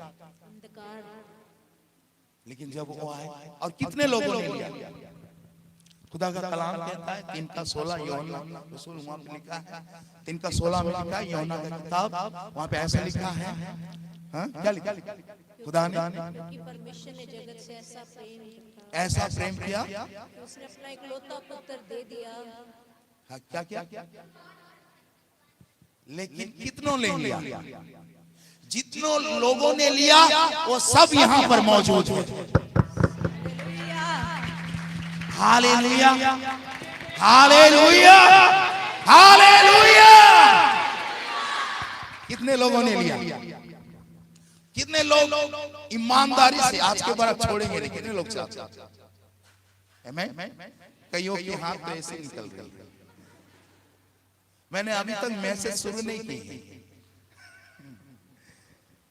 लेकिन जब वो आए और कितने लोगों ने लिया? खुदा का कलाम कहता है 3:16 यूहन्ना रसूल वहां पे लिखा है, 3:16 में लिखा है, यूहन्ना का किताब वहां पे ऐसा लिखा है। हाँ क्या लिखा? खुदा ने परमेश्वर ने जगत से ऐसा प्रेम किया कि उसने अपना इकलौता पुत्र दे दिया। हाँ, क्या? लेकिन कितनों ने लिया? जितनों लोगों ने लिया वो सब यहाँ पर मौजूद है। Hallelujah, hallelujah, hallelujah. कितने लोगों ने लिया? कितने लोग ईमानदारी से आज के बाद छोड़ेंगे? नहीं, कितने लोग चाहते हैं? कईयों के हाथ तो ऐसे निकल गए। मैंने अभी तक मैसेज शुरू नहीं की।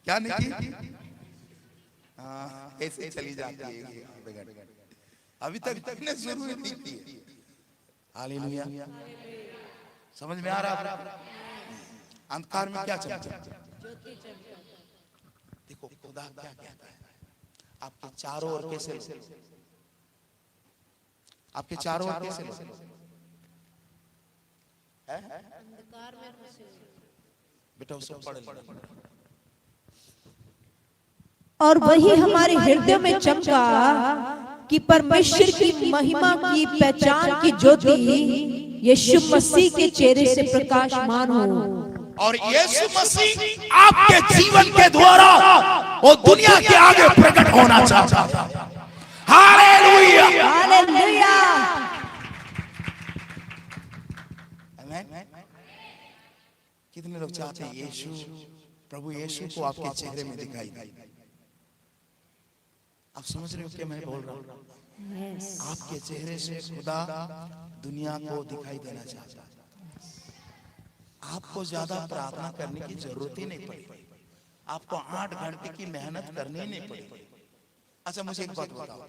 क्या नहीं की? ऐसे चली जाती है। अभी तक कितने शुरू नहीं की। हालेलुया। समझ में आ रहा है? अंधकार में क्या चमका? देखो खुदा क्या कहता है, आपके चारों ओर कैसे, आपके चारों ओर कैसे बेटा उसको पढ़ लेना। और वही हमारे हृदय में चमका कि परमेश्वर की महिमा की पहचान की ज्योति यीशु मसीह के चेहरे से प्रकाशमान हो। और यीशु मसीह आपके जीवन के द्वारा वो दुनिया के आगे प्रकट होना चाहता है। Hallelujah, hallelujah. कितने लोग चाहते हैं यीशु प्रभु यीशु को आपके चेहरे में दिखाई दी। आप समझ रहे हो क्या मैं बोल रहा हूँ? आपके चेहरे से खुदा दुनिया को दिखाई देना चाहता है। आपको ज्यादा प्रार्थना करने की जरूरत ही नहीं पड़ी, आपको 8 घंटे की मेहनत करनी ही नहीं पड़ी। अच्छा मुझे एक बात बताओ,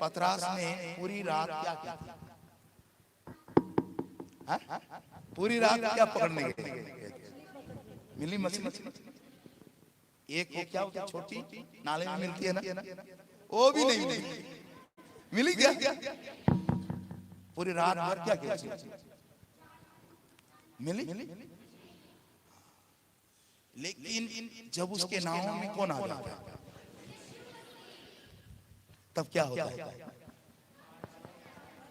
पतरस ने पूरी रात क्या किया? पूरी रात क्या पकड़ने गए? मिली मछली। एक वो क्या होती छोटी नाले में मिलती है ना, वो भी नहीं मिली। क्या पूरी रात भर क्या किया? मिली। लेकिन जब उसके नाव में कौन आ जाता है तब क्या होता है?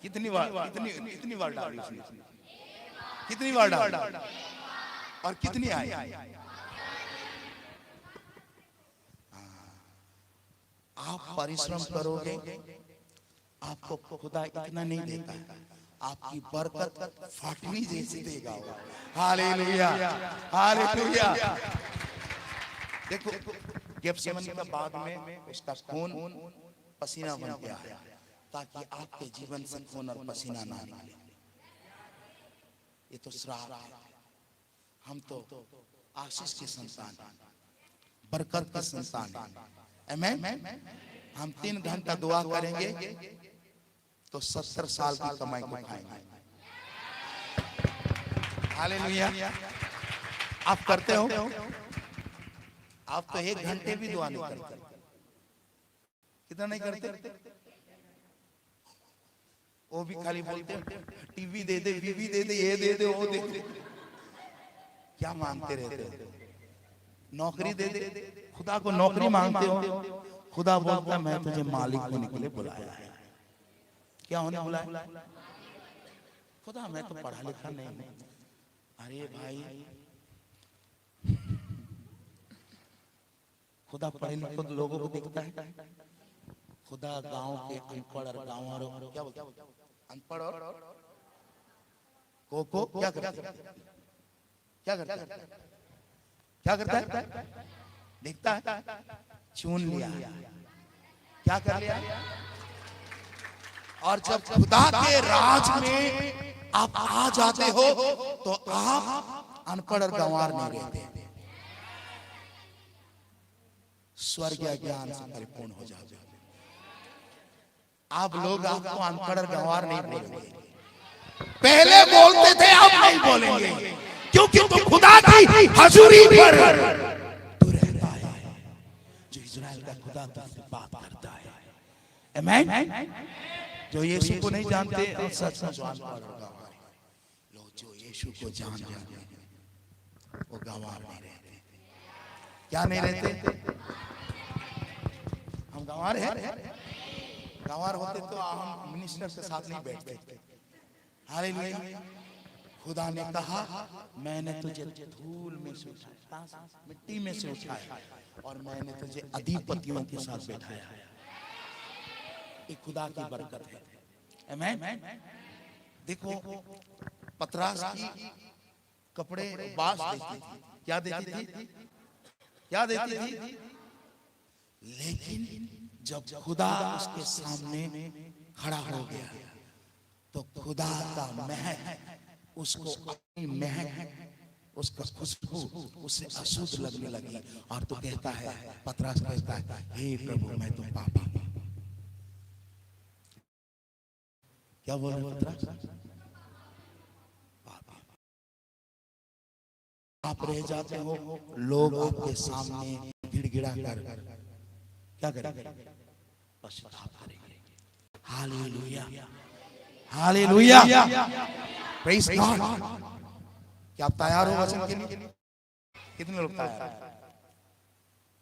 कितनी बार डाली उसने? कितनी बार डाली और कितनी आई? आप परिश्रम करोगे, आपको खुदा इतना नहीं देता है, आपकी बरकत फाटनी जैसी देगा। Hallelujah, hallelujah. देखो गेत्सेमनी का बाद में उसका खून पसीना बन गया है, ताकि आपके जीवन से खून और पसीना ना निकले। ये तो श्राप है। हम तो आशीष के संतान, बरकत के संतान हैं। आमीन। हम 3 घंटा दुआ करेंगे तो 70 साल की कमाई को खाएंगे। हालेलुया। आप करते हो? आप तो 1 घंटे भी दुआ नहीं करते। कितना नहीं करते? वो भी खाली बोलते हैं टीवी दे दे, बीवी दे दे, ये दे दे, वो दे दे। क्या मांगते रहते हो? नौकरी दे दे। खुदा को नौकरी मांगते हो? खुदा बोलता मैं तुझे मालिक होने के लिए बुलाया है। क्या होने बुलाया? खुदा मैं तो पढ़ा लिखा नहीं हूं। अरे भाई, खुदा पढ़े लिखे लोगों को देखता है। खुदा गांव के अनपढ़ और गांव वालों क्या बोलते? अनपढ़ और को क्या करता है? क्या करता है? क्या करता है? देखता है, चुन लिया। क्या कर लिया? और जब खुदा के राज में आप आ जाते हो तो आप अनपढ़ और गंवार नहीं रहते, स्वर्गीय ज्ञान से परिपूर्ण हो जाते हो। आप लोग आपको अनपढ़ और गंवार नहीं बोलेंगे। पहले बोलते थे, अब नहीं बोलेंगे, क्योंकि तुम खुदा की हजूरी पर तू रहता है। जो इज़राइल का खुदा तुझसे बात करता है। आमीन। जो यीशु को नहीं जानते और सच में लोग जो यीशु को जान जाते हैं वो गंवार नहीं रहते। क्या नहीं रहते? हम गंवार हैं। गंवार होते तो हम मिनिस्टर के साथ नहीं बैठते। हालेलुया। खुदा ने कहा मैंने तुझे धूल में से उठाया, मिट्टी में से उठाया और मैंने तुझे अधिपतियों के साथ बैठाया। ये खुदा की बरकत है। आमीन। देखो पतरस की कपड़े बास देती थी। क्या देती थी? क्या देती थी? लेकिन जब खुदा उसके सामने खड़ा हो गया तो खुदा का महक उसको अपनी महक, उसका खुशबू उसे अशुद्ध लगने लगी। और तो कहता है, पतरस कहता है, हे प्रभु मैं तो पापी हूं। क्या बोल रहे पतरस? पापी। आप रह जाते हो, लोग आपके सामने गिड़गिड़ा कर क्या करेंगे? पश्चाताप करेंगे। Hallelujah, hallelujah, praise God. क्या आप तैयार हो वचन के लिए? कितने लोग तैयार हैं?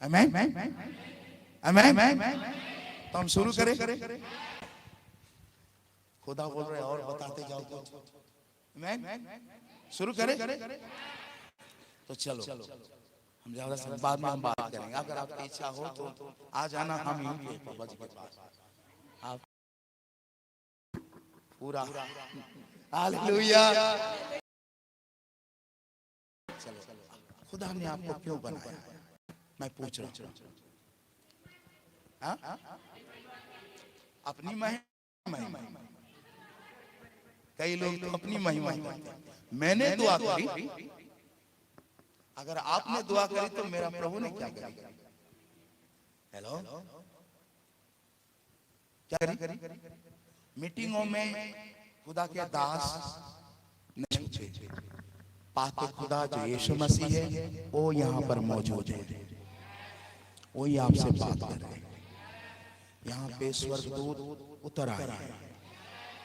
आमीन, आमीन। तो हम शुरू करें। खुदा बोल रहे और बताते जाओ कुछ। आमीन। शुरू करें तो चलो हम ज्यादा से बाद में हम बात करेंगे। अगर आपकी इच्छा हो तो आ जाना, हम यहीं पे बाबा जी के पास। आप पूरा हालेलुया। चलो, खुदा ने आपको क्यों बनाया, मैं पूछ रहा हूं। हाँ? अपनी महिमा। कई लोग तो अपनी महिमा करते हैं। मैंने दुआ करी, अगर आपने दुआ करी तो मेरा प्रभु ने क्या करी? हेलो, क्या करी? मीटिंगों में खुदा के दास नहीं पूछे, पाके खुदा जो यीशु मसीह है वो यहाँ पर मौजूद है, वही आपसे बात कर रहे हैं। यहाँ पे स्वर्गदूत उतर आए हैं,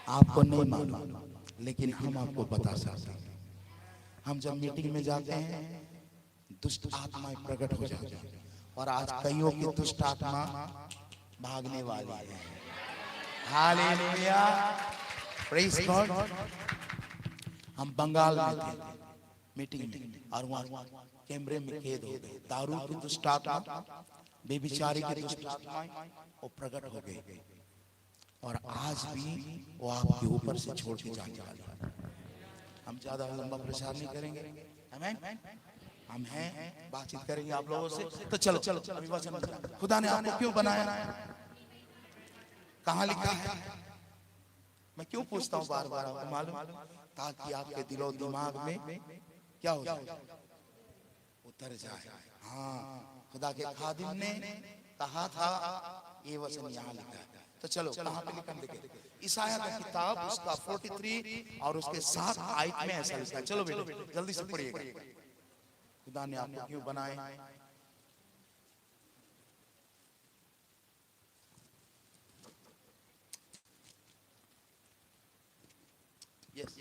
आपको नहीं मालूम, लेकिन हम आपको बता सकते हैं। हम जब मीटिंग में जाते हैं दुष्ट आत्माएं प्रकट हो जाती हैं, और आज कईयों की दुष्ट आत्मा भागने वाली है। Hallelujah, praise God. हम बंगाल में थे मीटिंग में, और वहां कैमरे में कैद हो गए। दारू की दुष्ट आत्मा, बेबिचारी की दुष्ट आत्माएं वो प्रकट हो गई, और आज भी वो आपके ऊपर से छोड़ के जाने वाली है। हम ज्यादा लंबा प्रचार नहीं करेंगे, आमीन। हम हैं, बातचीत करेंगे आप लोगों से। तो चलो अभी वचन, खुदा ने आपको क्यों बनाया, कहाँ लिखा है? मैं क्यों पूछता हूँ बार बार, आपको मालूम? ताकि आपके दिलो दिमाग में क्या हो जाए, उतर जाए। हाँ, खुदा के खादिम ने कहा था, ये वचन यहाँ लिखा है। तो चलो कहाँ पे लिखा, देखे ईसाया का किताब उसका 43 और उसके 7 आयत में ऐसा लिखा है। चलो बेटे जल्दी से पढ़िएगा, खुदा ने आपको क्यों बनाए। यस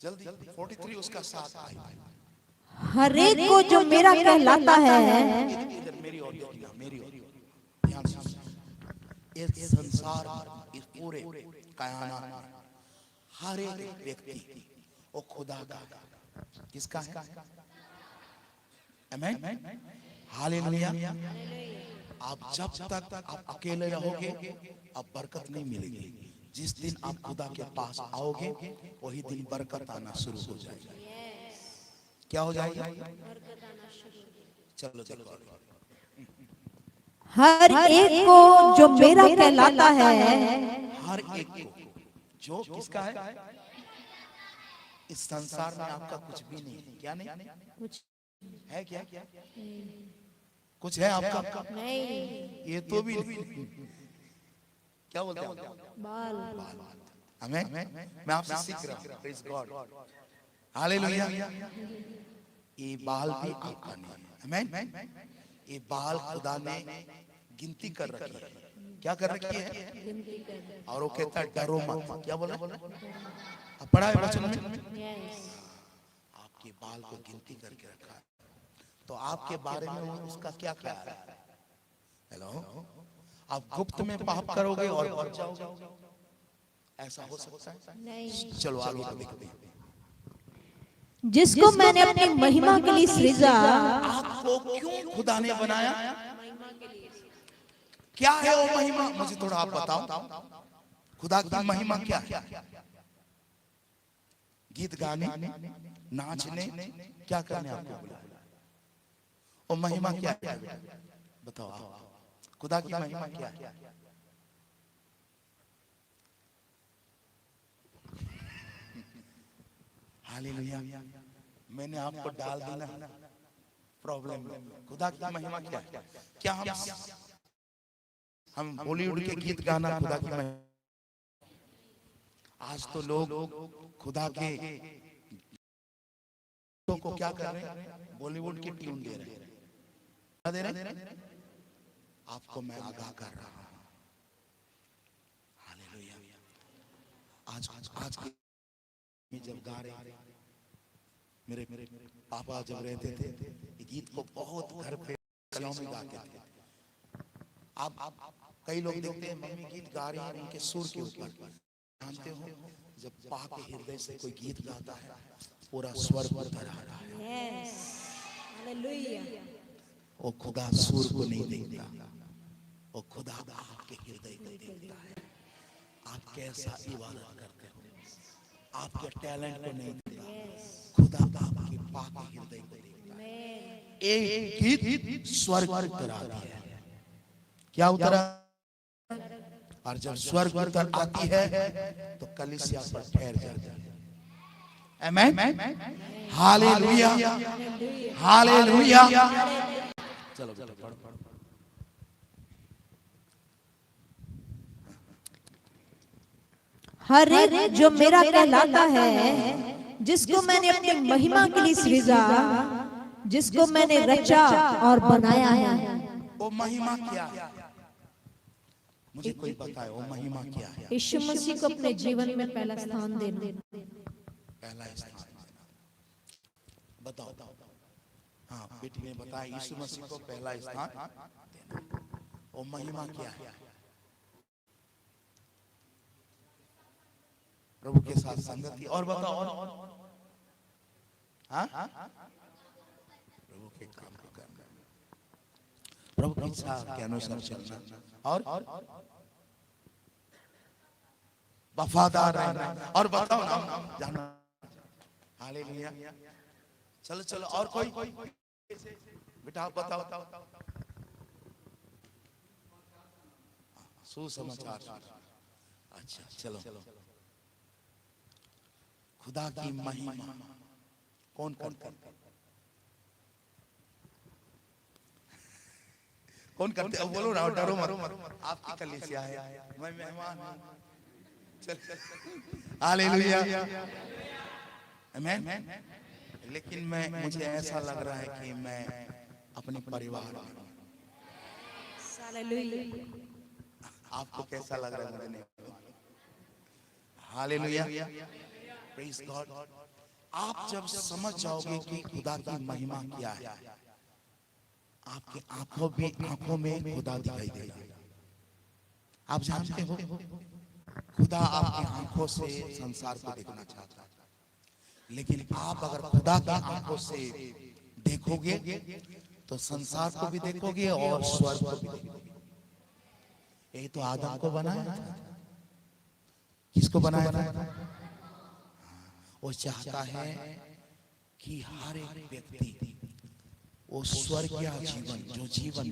जल्दी 43 उसका 7 आयत। हर एक को जो मेरा कहलाता है, इधर मेरी ओर देखना, मेरी ओर ध्यान से। इस संसार, इस पूरे कायनात में हर एक व्यक्ति वो खुदा का, किसका है? आमीन, हालेलुया। आप जब तक आप अकेले रहोगे अब बरकत नहीं मिलेगी। जिस दिन आप खुदा के पास आओगे वही दिन बरकत आना शुरू हो जाएगी। क्या हो जाएगा? चलो चलो, हर एक को जो मेरा कहलाता है, हर एक को जो किसका है? इस संसार में आपका कुछ भी नहीं है। क्या नहीं कुछ है? क्या कुछ है आपका? नहीं, ये तो भी नहीं। क्या बोलते हैं? बाल। आमीन। मैं आपसे सीख रहा हूँ, प्रेज़ गॉड, हालेलुया। ये बाल भी आपका नहीं है, आमीन। ये बाल खुदा ने गिनती कर रखी है। क्या कर रखी है? और वो कहता है डरो मत। क्या बोला? पढ़ा है वचन में, आपके बाल को गिनती करके रखा है। तो आपके बारे में वो उसका क्या ख्याल है? हेलो, आप गुप्त में पाप करोगे और बच जाओगे, ऐसा हो सकता है? नहीं। चलो आगे देखते हैं। जिसको मैंने अपनी महिमा के लिए सृजा, आपको क्यों खुदा ने बनाया? क्या है वो महिमा? मुझे थोड़ा आप बताओ, खुदा की महिमा क्या है? गीत गाने, नाचने, क्या करने आपको बुलाया? वो महिमा क्या है? बताओ आप, खुदा की महिमा क्या है? हालेलुया। मैंने आपको डाल दी ना प्रॉब्लम में। खुदा की महिमा क्या है? क्या हम बॉलीवुड के गीत गाना खुदा की महिमा? आज तो लोग खुदा के को क्या कर रहे हैं? बॉलीवुड की ट्यून दे रहे हैं। क्या दे रहे हैं? आपको मैं आगाह कर रहा हूं, हालेलुया। आज के जब गा रहे, मेरे पापा जब रहते थे ये गीत को बहुत घर पे कलाओं में गाते थे। आप कई लोग देखते हैं मम्मी गीत गा रही है उनके सुर के ऊपर, जानते हो जब पाप के हृदय से कोई गीत गाता है पूरा स्वर उतर आता है। हालेलुया। वो खुदा सुर को नहीं देखता, वो खुदा आपके हृदय को देखता है। आप कैसा इबादत करते हो, आपके टैलेंट को नहीं देखता, खुदा आपके पाक हृदय को देखता है। एक गीत स्वर्ग उतर आती है, क्या उतरा? और जब स्वर्ग उतर आती है तो कलीसिया पर ठहर जाती है। आमीन, हालेलुया, हालेलुया। चलो चलो पढ़ो। हर एक जो मेरा कहलाता है, जिसको मैंने अपनी महिमा के लिए सृजा, जिसको मैंने रचा और बनाया है। वो महिमा क्या है? मुझे कोई बताए वो महिमा क्या है? यीशु मसीह को अपने जीवन में पहला स्थान देना। पहला स्थान बताओ। हाँ, बेटी ने बताया यीशु मसीह को पहला स्थान देना। वो महिमा क्या है? प्रभु के साथ संगति। और बताओ, और हाँ, प्रभु के काम को करना, प्रभु की इच्छा के अनुसार चलना, और वफादार रहना। और बताओ ना, जाना। हालेलुया। चलो चलो, और कोई बेटा आप बताओ। सुसमाचार। अच्छा चलो। खुदा की महिमा कौन करता? कौन करते? अब बोलो ना, डरो मत। आपकी कलीसिया है, मैं मेहमान हूं। हालेलुया, आमीन। लेकिन मुझे ऐसा लग रहा है कि मैं अपने परिवार में। आपको कैसा लग रहा है? मुझे नहीं। Hallelujah, praise God. आप जब समझ जाओगे कि खुदा की महिमा क्या है, आपकी आंखों में खुदा दिखाई देगा। आप जानते हो, खुदा आपकी आंखों से संसार को देखना चाहता है, लेकिन आप अगर खुदा की आंखों से देखोगे तो संसार को भी देखोगे और स्वर्ग को भी देखोगे। यही तो आदम को बनाया था। किसको बनाया था? वो चाहता है कि हर एक व्यक्ति वो स्वर्गीय जीवन,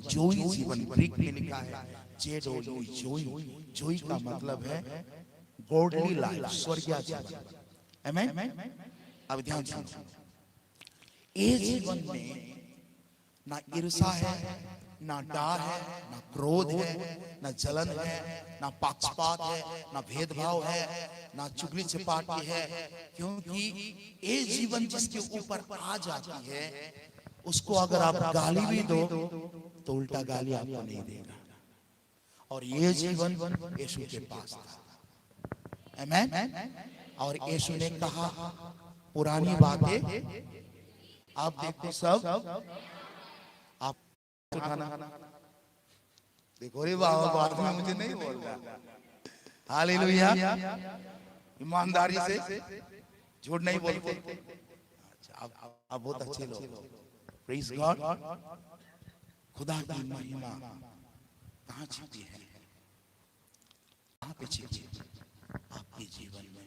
जोई जीवन, ग्रीक में लिखा है जोई का मतलब है गॉडली लाइफ, स्वर्गीय जीवन। आमीन। अब ध्यान सुनो, ये जीवन में ना ईर्षा है, ना डाह है, ना क्रोध है, ना जलन है, ना पक्षपात है, ना भेदभाव है, ना चुगली चपाटी है। क्योंकि ये जीवन जिसके ऊपर आ जाती है, उसको अगर आप गाली भी दो तो उल्टा गाली आपको नहीं देगा। और ये जीवन यीशु के पास था। आमीन। और यीशु ने कहा, पुरानी बातें आप देखो सब आप उठाना। देखो रे बाबा, बात में मुझे नहीं बोल रहा। हालेलुया, ईमानदारी से, झूठ नहीं बोलते। अच्छा, आप बहुत अच्छे लोग। Praise God. खुदा की महिमा कहाँ छिपी है? कहाँ पे छिपी है? आपके जीवन में।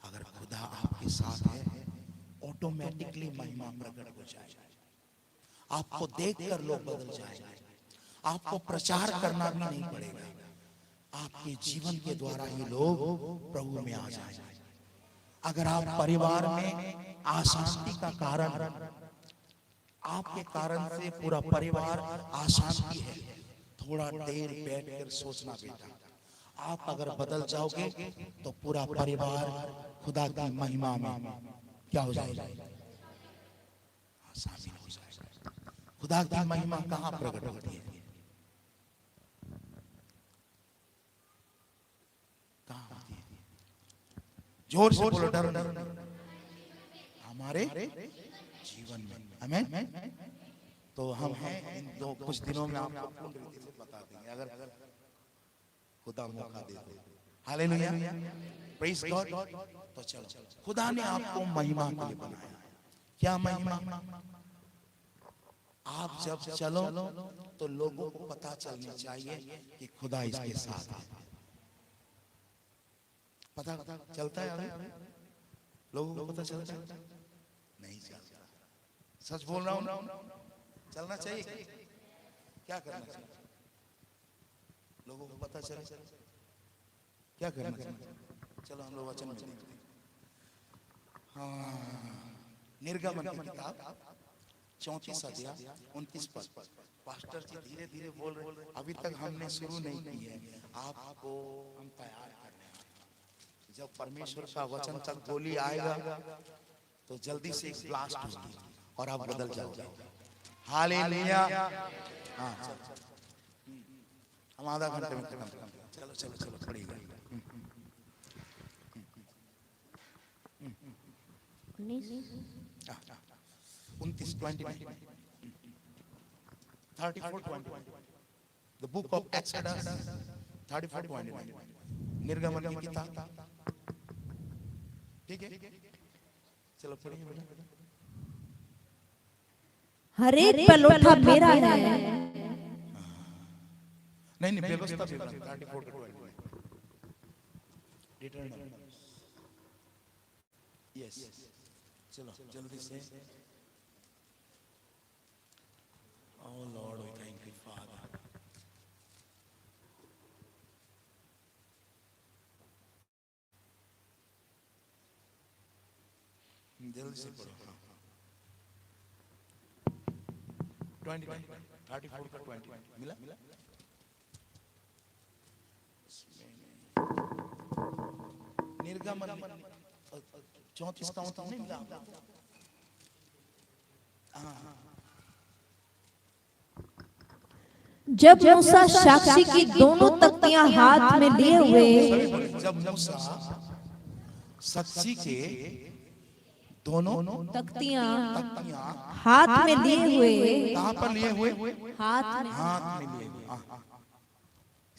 अगर खुदा आपके साथ है, ऑटोमेटिकली महिमा प्रकट हो जाएगी। आपको देखकर लोग बदल जाएंगे। आपको प्रचार करना भी नहीं पड़ेगा, आपके जीवन के द्वारा ही लोग प्रभु में आ जाएंगे। अगर आप परिवार में अशांति का कारण, आपके कारण से पूरा परिवार अशांति है, थोड़ा देर बैठकर सोचना बेटा, आप अगर बदल जाओगे तो पूरा परिवार खुदा की महिमा में क्या हो जाएगा? शामिल हो जाएगा। खुदा की महिमा कहाँ प्रकट होती है? कहाँ होती है? जोर से बोलो, डर हमारे जीवन में। आमीन। तो हम हैं इन दो कुछ दिनों में आपको पूर्ण रीति से बता देंगे, अगर खुदा मौका दे दे। Hallelujah, praise God. तो चलो, खुदा ने आपको महिमा के लिए बनाया। क्या महिमा? आप जब चलो तो लोगों को पता चलना चाहिए कि खुदा इसके साथ है। पता चलता है अभी? लोगों को पता चलता है? नहीं चलता। सच बोल रहा हूं ना? चलना चाहिए। क्या करना चाहिए? लोगों को पता चले क्या करना चाहिए? चलो हम लोग वचन में देखते हैं। हाँ, निर्गमन की किताब 34 अध्याय 29 पद। पास्टर जी धीरे धीरे बोल रहे, अभी तक हमने शुरू नहीं की है, आपको हम तैयार कर रहे हैं। जब परमेश्वर का वचन तक गोली आएगा तो जल्दी से एक ब्लास्ट होगी और आप बदल जाओगे। हालेलुया। हाँ, हम आधा घंटे में खत्म करेंगे। चलो चलो चलो पढ़िएगा। 29 34 The book of Exodus 34:29 निर्गमन की किताब। ठीक है, चलो पढ़िए बेटा। हर एक पलोठा मेरा है। नहीं व्यवस्था 34:29 रिटर्न। यस, चलो जल्दी से। Oh Lord, we thank you, Father. जल्दी से पढ़ो। 20 34 का 20 मिला? निर्गमन 34 का मतलब नहीं मिला? जब मूसा साक्षी की दोनों तख्तियां हाथ में लिए हुए, जब मूसा साक्षी के दोनों तख्तियां तख्तियां हाथ में लिए हुए, कहां पर लिए हुए? हाथ में लिए हुए।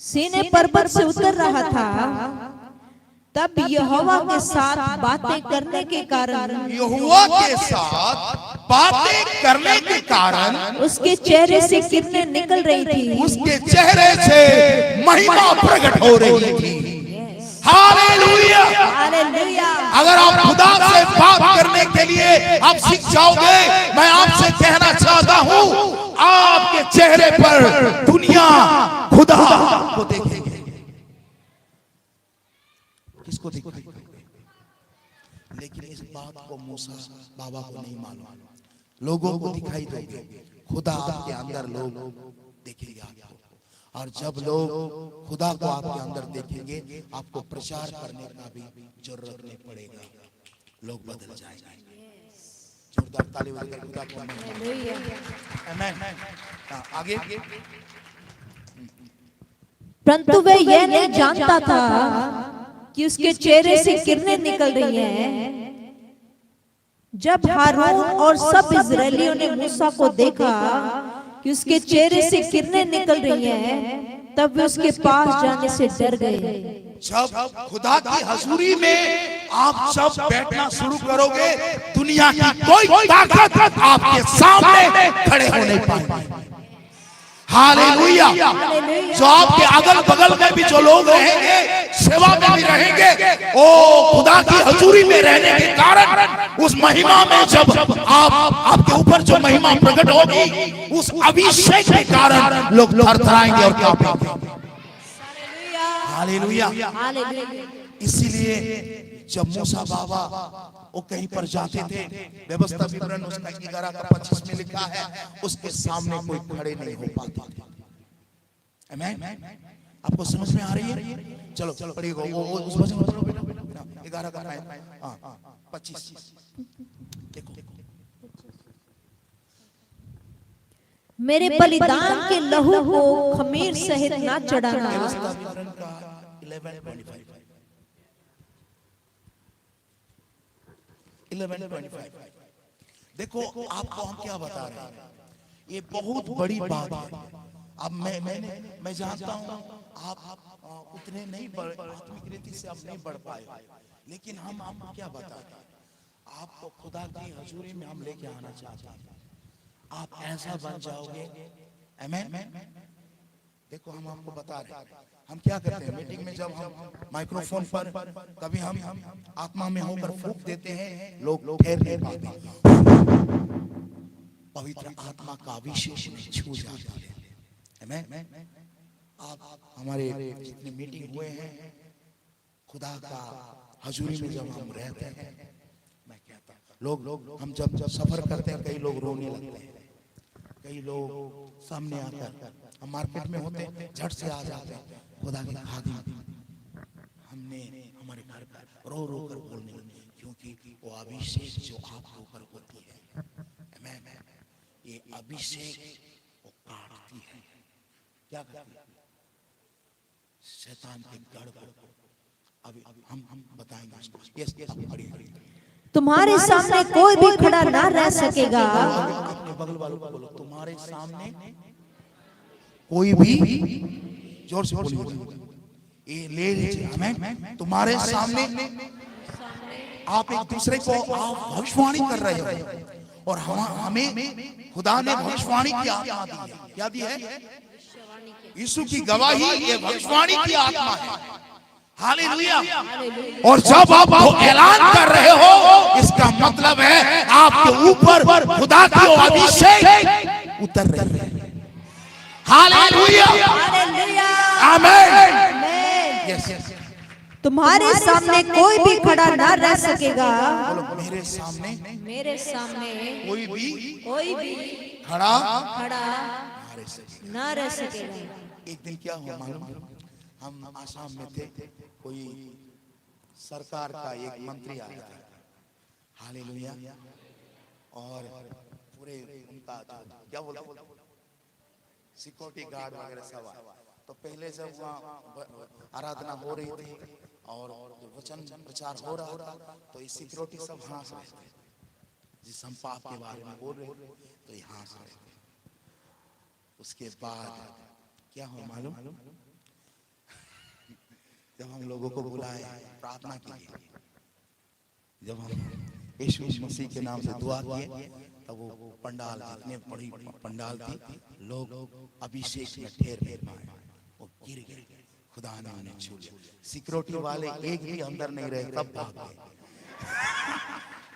सीने पर्वत से उतर रहा था। तब यहोवा के साथ बातें करने के कारण, यहोवा के साथ बातें करने के कारण उसके चेहरे से किरणें निकल रही थी। उसके चेहरे से महिमा प्रकट हो रही थी। हालेलुया। हालेलुया। अगर आप खुदा से बात करने के लिए आप सीख जाओगे, मैं आपसे कहना चाहता हूँ, आपके चेहरे पर दुनिया खुदा को देखेगी। किसको देखेगी? लेकिन इस बात को मूसा बाबा को नहीं मालूम। लोगों को दिखाई दोगे, खुदा आपके अंदर लोग देखेंगे आपको। और जब लोग खुदा को आपके अंदर देखेंगे, आपको प्रचार करने का भी जरूरत नहीं पड़ेगा, लोग बदल जाएंगे। जोरदार ताली बजाकर खुदा को आमीन। आगे। परंतु वह यह नहीं जानता था कि उसके चेहरे से किरणें निकल रही हैं। जब हारून और सब इजरायलियों ने मूसा को देखा कि उसके चेहरे से किरणें निकल रही हैं, तब वे उसके पास जाने से डर गए। जब खुदा की हजूरी में आप जब बैठना शुरू करोगे, दुनिया की कोई ताकत आपके सामने खड़े हो नहीं पाएगी। हालेलुया। जो आपके अगल बगल में भी जो लोग रहेंगे, सेवा में भी रहेंगे, ओ खुदा की हजूरी में रहने के कारण, उस महिमा में जब आपके ऊपर जो महिमा प्रकट होगी, उस अभिषेक के कारण लोग थरथराएंगे और कांपेंगे। हालेलुया। इसीलिए जब मूसा बाबा वो कहीं पर जाते थे, व्यवस्था विवरण उसका 11:25 में लिखा है, उसके सामने कोई खड़े नहीं हो पाते थे। आमीन। आपको समझ में आ रही है? चलो चलो पढ़िएगा वो उस वचन को पढ़ो बेटा। 11:25 देखो। मेरे बलिदान के लहू को खमीर सहित ना चढ़ाना। व्यवस्था विवरण का 11:25 11:25 देखो। आपको हम क्या बता रहे हैं, ये बहुत बड़ी बात है। अब मैं जानता हूँ आप उतने नहीं आत्मिक रीति से आप नहीं बढ़ पाए, लेकिन हम आपको क्या बताते हैं, आपको खुदा की हजूरी में हम लेके आना चाहते हैं। आप ऐसा बन जाओगे, आमीन। देखो हम आपको बता रहे हैं हम क्या करते हैं मीटिंग में, जब हम माइक्रोफोन पर कभी हम आत्मा में होकर फूंक देते हैं, लोग ठहर नहीं पाते, पवित्र आत्मा का अभिषेक में छू जाते हैं। आमीन। आप हमारे जितने मीटिंग हुए हैं, खुदा का हजूरी में जब हम रहते हैं, मैं कहता लोग हम जब सफर करते हैं, कई लोग रोने लगते हैं, कई लोग सामने आकर, हम मार्केट में होते हैं झट से आ जाते हैं, खुदा के खादिम हमने हमारे घर पर रो रो कर बोलने लगे, क्योंकि वो अभिषेक जो आपके ऊपर होती है, आमीन, ये अभिषेक वो काटती है, क्या करती है, शैतान के गढ़ को। अभी हम बताएंगे उसको। यस यस पढ़िए। तुम्हारे सामने कोई भी खड़ा ना रह सकेगा। अपने बगल वालों को बोलो, तुम्हारे सामने कोई भी, जोर से बोलिए, ये ले लीजिए, आमीन। तुम्हारे सामने आप एक दूसरे को आप भविष्यवाणी कर रहे हो, और हमें खुदा ने भविष्यवाणी की आत्मा दी है। क्या दी है? यीशु की गवाही ये भविष्यवाणी की आत्मा है। हालेलुया। और जब आप वो ऐलान कर रहे हो, इसका मतलब है आपके ऊपर खुदा की अभिषेक उतर रही है। हालेलुया, आमीन। Yes yes. तुम्हारे सामने कोई भी खड़ा ना रह सकेगा। बोलो, मेरे सामने कोई भी खड़ा ना रह सकेगा। एक दिन क्या हुआ मालूम? हम आसाम में थे, कोई सरकार का एक मंत्री आया था, हालेलुया, और पूरे उनका क्या बोला सिक्योरिटी गार्ड वगैरह सब आए। तो पहले जब वहाँ आराधना हो रही थी और वचन प्रचार हो रहा था, तो ये सिक्योरिटी सब हंस रहे थे, जिस हम पाप के बारे में बोल रहे थे, तो ये हंस रहे थे। उसके बाद क्या हुआ मालूम? जब हम लोगों को बुलाए प्रार्थना के लिए, जब हम यीशु मसीह के नाम से दुआ किए, तब वो पंडाल, जितने बड़ी पंडाल थी, लोग अभिषेक में ठहर नहीं पाए, वो गिर गए। खुदा ने उन्हें छू लिया। सिक्योरिटी वाले एक भी अंदर नहीं रहे, तब भाग गए।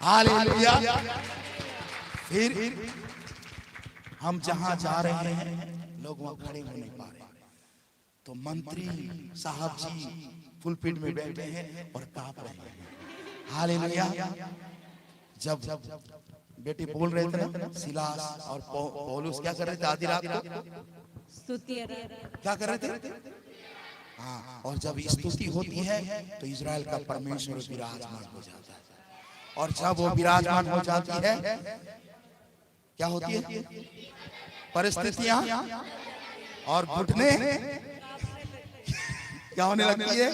हालेलुया। फिर हम जहां जा रहे हैं, लोग वहां खड़े हो नहीं पा रहे, तो मंत्री साहब जी पुलपिट में बैठे हैं और कांप रहे हैं। हालेलुया। जब बेटी बोल रहे थे ना, सिलास और पौलुस क्या कर रहे थे आधी रात को? क्या कर रहे थे? हाँ, और जब स्तुति होती है तो इजराइल का परमेश्वर विराजमान हो जाता है, और जब वो विराजमान हो जाती है, क्या होती है? परिस्थितियां और घुटने क्या होने लगती है?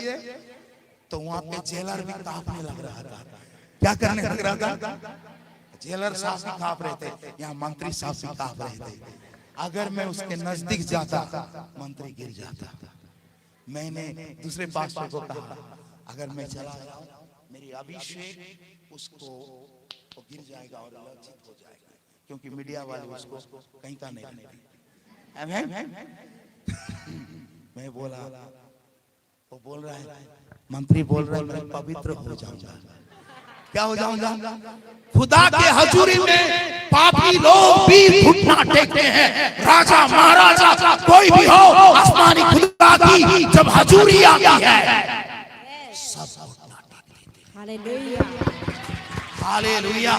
तो वहां पे जेलर भी कांपने लग रहा था। क्या करने लग रहा था? जेलर साहब भी कांप रहे थे, यहाँ मंत्री साहब भी कांप रहे थे। अगर मैं उसके नजदीक जाता, मंत्री गिर जाता। मैंने दूसरे पास्टर को कहा, अगर मैं चला जाऊं, मेरी अभिषेक उसको गिर जाएगा और लज्जित हो जाएगा, क्योंकि मीडिया वाले उसको कहीं का नहीं रखते। मैं बोला, वो बोल रहा है, मंत्री बोल रहा है, मैं पवित्र हो जाऊंगा। क्या हो जाऊंगा? खुदा के हजूरी में पापी लोग भी घुटना टेकते हैं। राजा महाराजा कोई भी हो, आसमानी खुदा की जब हजूरी आती है, सब घुटना टेकते हैं। हालेलुया, हालेलुया,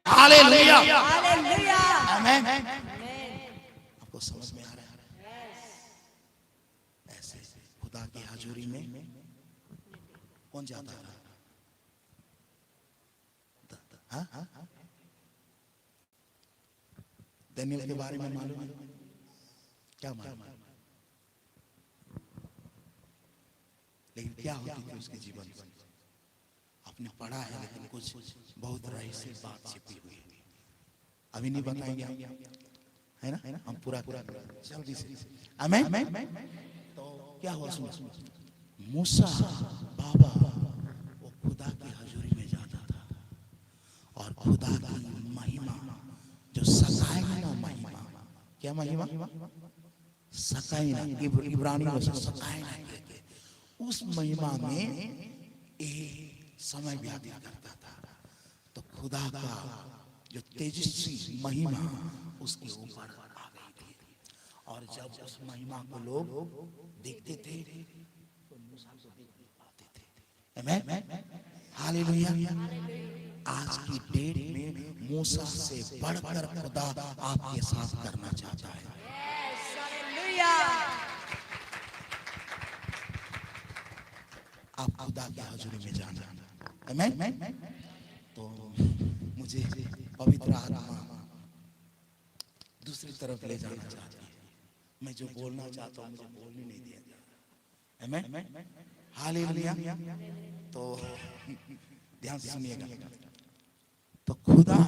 हालेलुया, हालेलुया, आमीन। आपको समझ में आ रहा है? ऐसे खुदा की हजूरी में कौन जाता है? दानियल के बारे में मालूम है? क्या मालूम है? लेकिन क्या होती थी उसके जीवन में? आपने पढ़ा है, लेकिन कुछ बहुत रहस्य बात छिपी हुई है, अभी नहीं बताएंगे हम, है ना? हम पूरा जल्दी से, आमीन। तो क्या हुआ? सुनो, मूसा बाबा वो खुदा की हजूरी में जाता था, और खुदा की महिमा जो सताएगी ना, महिमा, क्या महिमा? सकाइना, इब्रानी में सकाइना कहते, उस महिमा में एक समय व्यतीत करता था। तो खुदा का जो तेजस्वी महिमा उसके ऊपर आ गई थी, और जब उस महिमा को लोग देखते थे तो मूसा को देख नहीं पाते थे। आमीन, हालेलुया। आज की डेट में मूसा से बढ़कर खुदा आपके साथ करना चाहता है। आप खुदा की हजूरी में जाना। आमीन। तो मुझे पवित्र आत्मा दूसरी तरफ ले जाना चाहती है। मैं जो बोलना चाहता हूँ मुझे बोलने नहीं दिया जाता। आमीन, हालेलुया। तो ध्यान से सुनिएगा। तो खुदा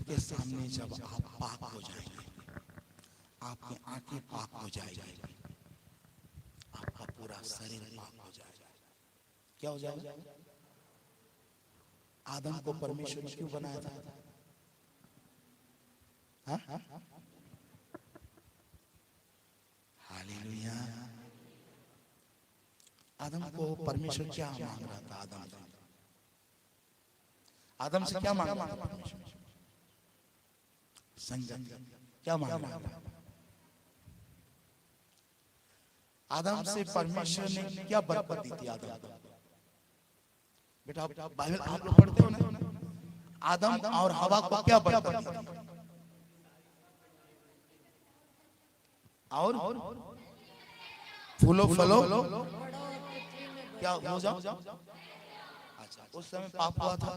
के सामने जब आप पाक हो जाएंगे, आपकी आंखें पाक हो जाएगी, आपका पूरा शरीर पाक हो जाएगा। क्या हो जाएगा? आदम को परमेश्वर ने क्यों बनाया था? हाँ? हालेलुया। आदम को परमेश्वर क्या मांग रहा था? आदम से क्या मांग रहा था परमेश्वर? संगत। क्या मांग रहा था? आदम से परमेश्वर ने क्या बरकत दी थी आदम को? बेटा बाइबल आप लोग पढ़ते हो ना? आदम और हवा को क्या बरकत दी थी? और फूलो फलो क्या हो जाओ। अच्छा, उस समय पाप हुआ था,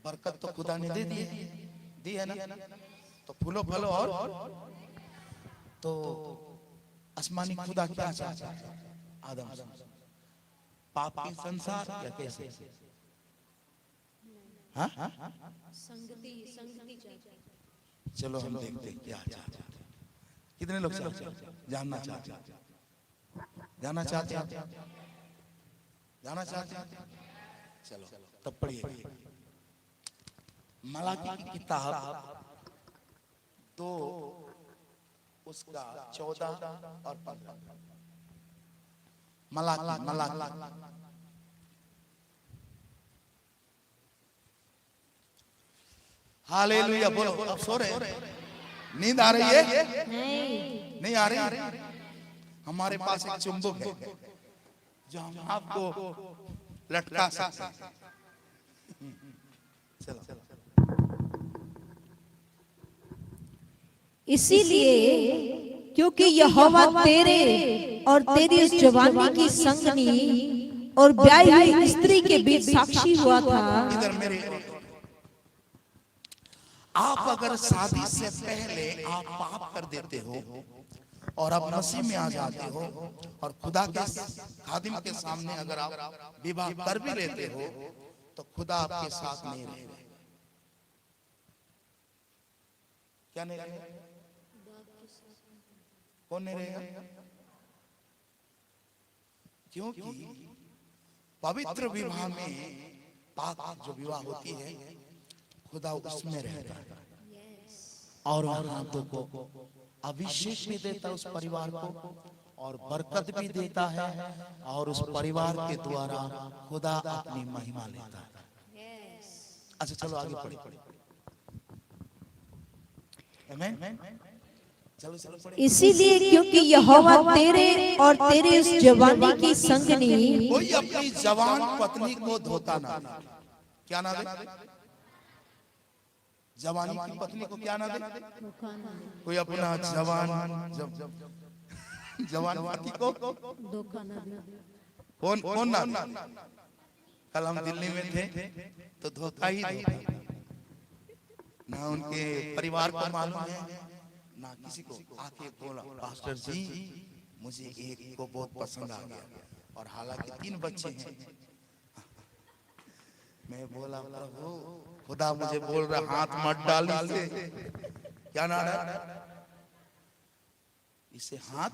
बरकत तो खुदा ने दी है ना? तो फूलो फलो और तो आसमानी खुदा क्या चाहता है आदम से? पाप की संसार या कैसे? हाँ, संगति चलो हम देखते हैं क्या चाहते हैं। कितने लोग जानना चाहते हैं? जाना चाहते हैं? जाना चाहते हैं? चलो तब पढ़िए मलाकी की किताब 2 उसका 14 और 15। मलाकी हालेलुया बोलो। अब सो रहे? नींद आ रही है? नहीं आ रही? हमारे पास एक चुंबक है जो हम आपको लटका सकते हैं। चलो। इसीलिए क्योंकि यहोवा तेरे और तेरी उस जवानी की संगनी और ब्याही हुई स्त्री के बीच साक्षी हुआ था। इधर मेरे आप अगर शादी से पहले आप पाप कर देते हो और आप मसीह में आ जाते हो और खुदा के खादिम के सामने अगर आप विवाह कर भी लेते हो तो खुदा आपके साथ नहीं रहेगा। क्या नहीं रहेगा? कौन नहीं रहेगा? क्योंकि पवित्र विवाह में पाक जो विवाह होती है खुदा उसमें रहता है और हाथों को अभिषेक भी देता है उस परिवार को और बरकत भी देता है और उस परिवार के द्वारा खुदा अपनी महिमा लेता है। अच्छा चलो आगे पढ़िए। आमीन। इसीलिए क्योंकि यहोवा तेरे और तेरे उस जवानी की संगनी। कोई अपनी जवान पत्नी को धोता ना दे। क्या ना दे? जवानी की पत्नी को क्या ना दे? कोई अपना जवान पति को धोखा ना दे। कौन ना दे? कल हम दिल्ली में थे तो धोखा ही धोखा। ना उनके परिवार को मालूम है ना किसी को। आके बोला पास्टर जी मुझे एक को बहुत पसंद आ गया और हालांकि 3 बच्चे हैं। मैं बोला प्रभु खुदा मुझे बोल रहा हाथ मत डाल इसे। क्या ना डाल? इसे हाथ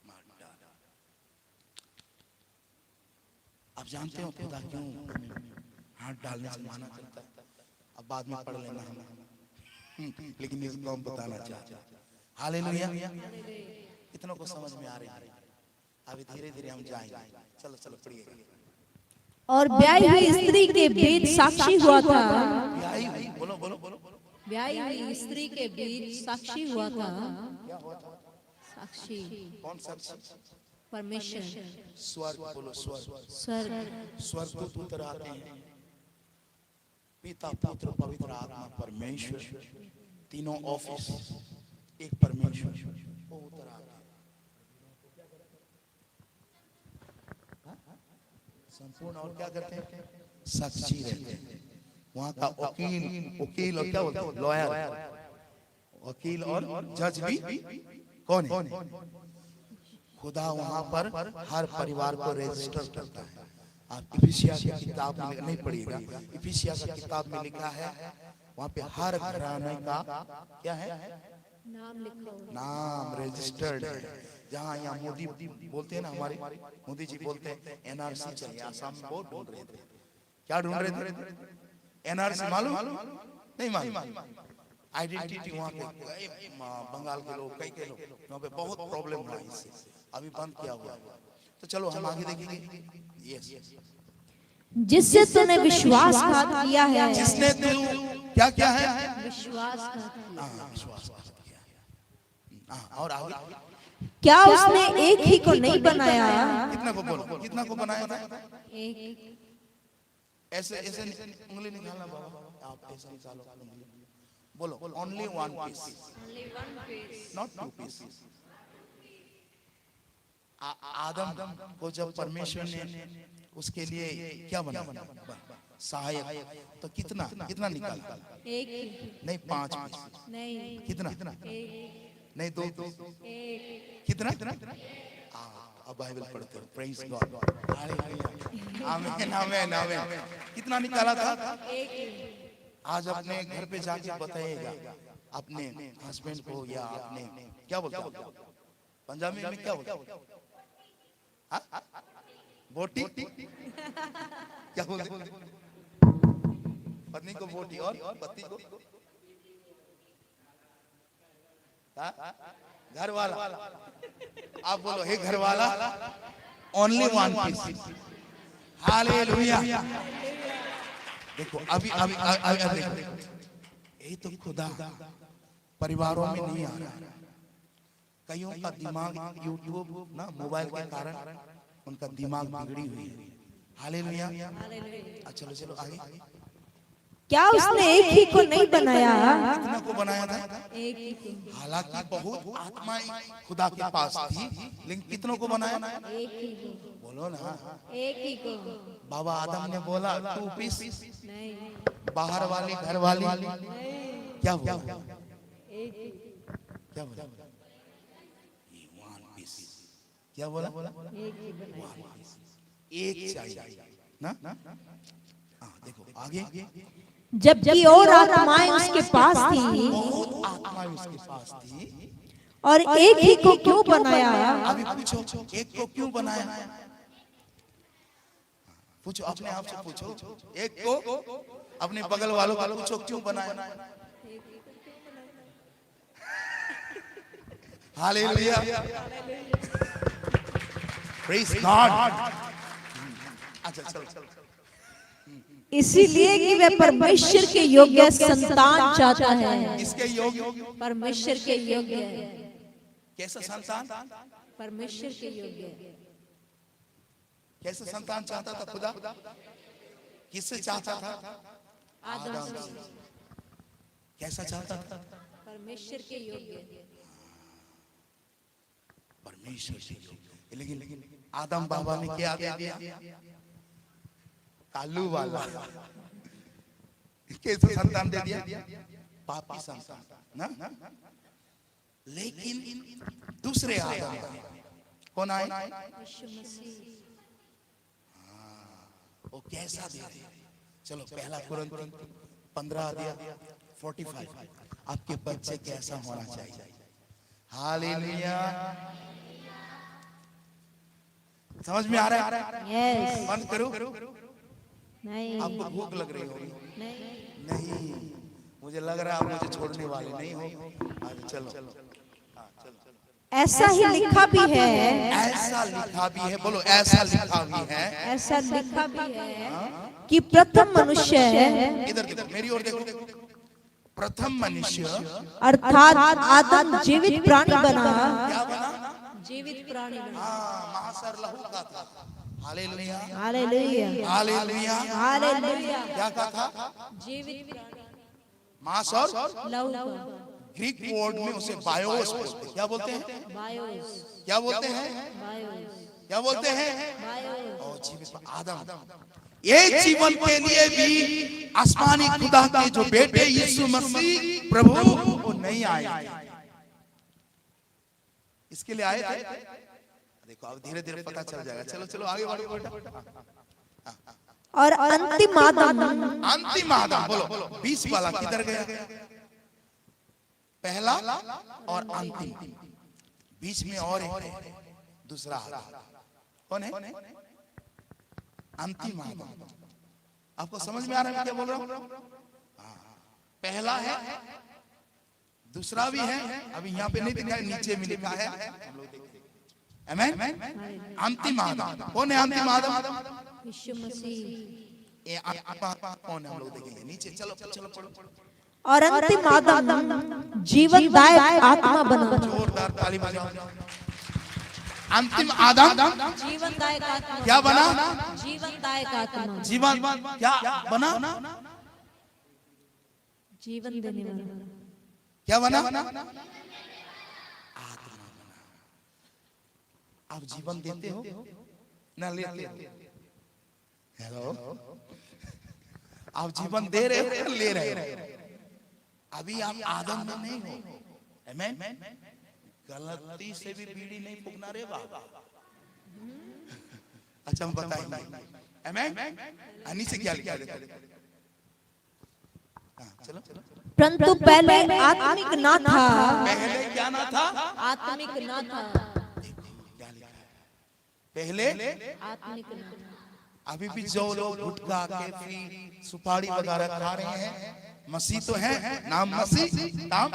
मत डाल। आप जानते हो खुदा क्यों हाथ डालने से माना करता है? अब बाद में पढ़ लेना हम। लेकिन इसको हम बताना चाहते हैं। हालेलुया। कितनों को समझ में आ रही है? अभी धीरे धीरे हम जाएंगे। चलो चलो पढ़िए। और ब्याही हुई स्त्री के बीच साक्षी हुआ था। ब्याही हुई, बोलो बोलो बोलो। ब्याही हुई स्त्री के बीच साक्षी हुआ था। क्या हुआ था? साक्षी। कौन साक्षी? परमेश्वर। स्वर्ग, बोलो स्वर्ग। स्वर्ग। स्वर्गदूत उतर आते हैं, पिता पुत्र पवित्र आत्मा परमेश्वर, तीनों ऑफिस एक परमेश्वर, वो उतर आते हैं। संपूर्ण और क्या करते हैं? साक्षी रहते हैं। वहां का वकील और क्या बोलते हैं? लॉयर, वकील और जज भी कौन है? खुदा वहां पर हर परिवार को रजिस्टर करता है। आप इफिसिया की किताब में नहीं पढ़िएगा, इफिसिया की किताब में लिखा है, वहां पे हर घराने का क्या है? नाम लिखा हुआ। नाम रजिस्टर्ड है। जहाँ यहाँ मोदी बोलते हैं ना, हमारे मोदी जी बोलते हैं एनआरसी चाहिए। आसाम में बहुत ढूंढ रहे थे। क्या ढूंढ रहे थे? एनआरसी मालूम नहीं? मालूम आइडेंटिटी। वहाँ पे बंगाल के लोग, कई लोग, वहाँ पे बहुत प्रॉब्लम हुआ इससे, अभी बंद किया हुआ। तो चलो हम आगे देखेंगे। यस, जिससे तूने विश्वासघात किया है। जिसने तू क्या क्या है? विश्वासघात किया। विश्वासघात किया। और आगे क्या उसने एक ही को नहीं बनाया? कितना को बोलो? कितना को बनाया था? एक। ऐसे ऐसे उंगली निकालना बाबा, आप ऐसे निकालो उंगली। बोलो only one piece, not two piece. आदम को जब परमेश्वर ने उसके लिए क्या बनाया? सहायक। तो कितना कितना निकाला? एक। नहीं 5 नहीं। कितना? एक। नहीं 2 कितना? अब बाइबल पढ़ते हो। प्रेज गॉड, हालेलुया, आमीन आमीन आमीन। कितना निकाला था? एक। आज अपने घर पे जाके बताइएगा अपने हस्बैंड को, या अपने क्या बोलते हो पंजाबी में? क्या बोलते हो? बोटी क्या बोलते? पत्नी को बोटी और पति को घर वाला। आप बोलो हे घर वाला, ओनली वन पीस। हालेलुया। देखो अभी अभी देखो, यही तो खुदा परिवारों में नहीं आ रहा। कईयों का दिमाग यूट्यूब ना, मोबाइल के कारण उनका दिमाग बिगड़ी हुई है। हालेलुया। चलो चलो आगे। क्या उसने एक ही को नहीं बनाया? कितना को बनाया था? एक ही को। हालांकि बहुत आत्माएं खुदा के पास थी, लेकिन कितनों को बनाया? एक ही को। बोलो ना। एक ही को। बाबा आदम ने बोला 2 पीस, नहीं। बाहर वाली घर वाली क्या बोला? एक ही। क्या बोला? One piece. क्या बोला? एक ही बनाया। एक चाहिए ना। देखो आगे। जबकि और आत्माएं उसके पास थी, बहुत आत्माएं उसके पास थी, और एक ही को क्यों बनाया? अभी पूछो एक को क्यों बनाया? पूछो अपने आप से, पूछो एक को, अपने बगल वालों को पूछो क्यों बनाया? Hallelujah, praise God. अच्छा चलो। इसीलिए कि वह परमेश्वर के योग्य संतान चाहता है। इसके योग्य? परमेश्वर के योग्य। कैसा संतान? परमेश्वर के योग्य। कैसे संतान चाहता था खुदा? किससे चाहता था? आदम से। कैसा चाहता था? परमेश्वर के योग्य। परमेश्वर से योग्य। लेकिन आदम बाबा ने क्या दे दिया? कालू वाला। कैसे संतान दे दिया? पापी संतान ना। लेकिन दूसरे आदम कौन आए? यीशु मसीह। वो कैसा दे रहे? चलो पहला कुरिन्थी 15 अध्याय 45। आपके बच्चे कैसा होना चाहिए? हालेलुया। समझ में आ रहा है? यस। बंद करो। नहीं। आपको भूख लग रही होगी। नहीं। नहीं, मुझे लग रहा है आप मुझे छोड़ने वाले नहीं हो। आज चलो हाँ, चलो। ऐसा ही लिखा भी है, ऐसा लिखा भी है, बोलो ऐसा लिखा भी है, ऐसा लिखा भी है कि प्रथम मनुष्य इधर देखो, मेरी ओर देखो, प्रथम मनुष्य अर्थात आदम जीवित प्राणी बना, क्या बना? जीवित प्राणी बना। हाँ, महासर लहू का था। Hallelujah, hallelujah, hallelujah, hallelujah. क्या कहा था? जीवित प्राणी मांस और लहू का, ग्रीक वर्ड में उसे बायोस बोलते हैं। क्या बोलते हैं? बायोस, क्या बोलते हैं? बायोस, क्या बोलते हैं? बायोस। और जीवित आदम, ये जीवन के लिए भी आसमानी खुदा के जो बेटे यीशु मसीह प्रभु वो नहीं आए, इसके लिए आए थे। देखो अब धीरे धीरे पता चल जाएगा। चलो चलो आगे बढ़ो बेटा। और अंतिम आदम, अंतिम आदम बोलो, 20 वाला किधर गया? पहला और अंतिम, बीच में और एक दूसरा आदम कौन है? अंतिम आदम। आपको समझ में आ रहा है मैं क्या बोल रहा हूं? पहला है, दूसरा भी है, अभी यहाँ पे नहीं दिखा है, नीचे में लिखा है। आमीन। अंतिम आदम कौन है? अंतिम आदम यीशु मसीह। ये कौन है? हम लोग देखेंगे नीचे। चलो चलो पढ़ो। और अंतिम आदम जीवनदायक आत्मा बना। जोरदार ताली बजाओ। अंतिम आदम जीवनदायक आत्मा क्या बना? जीवनदायक आत्मा, जीवन क्या बना? जीवन देने वाला। क्या बना? आत्मा बना। आप जीवन देते हो ना लेते हो? हेलो, आप जीवन दे रहे हो या ले रहे हो? अभी आप आदम में नहीं हो। आमीन। गलती से भी बीड़ी नहीं फूकना रे बाबा। अच्छा हम बताएंगे। आमीन। नीचे क्या लिखा है? चलो। परंतु पहले आत्मिक ना था, पहले क्या ना था? आत्मिक ना था, क्या लिखा है? पहले आत्मिक ना था। अभी भी जो लोग गुटखा कैफी सुपारी वगैरह खा रहे हैं, मसीह तो है, नाम मसीह, नाम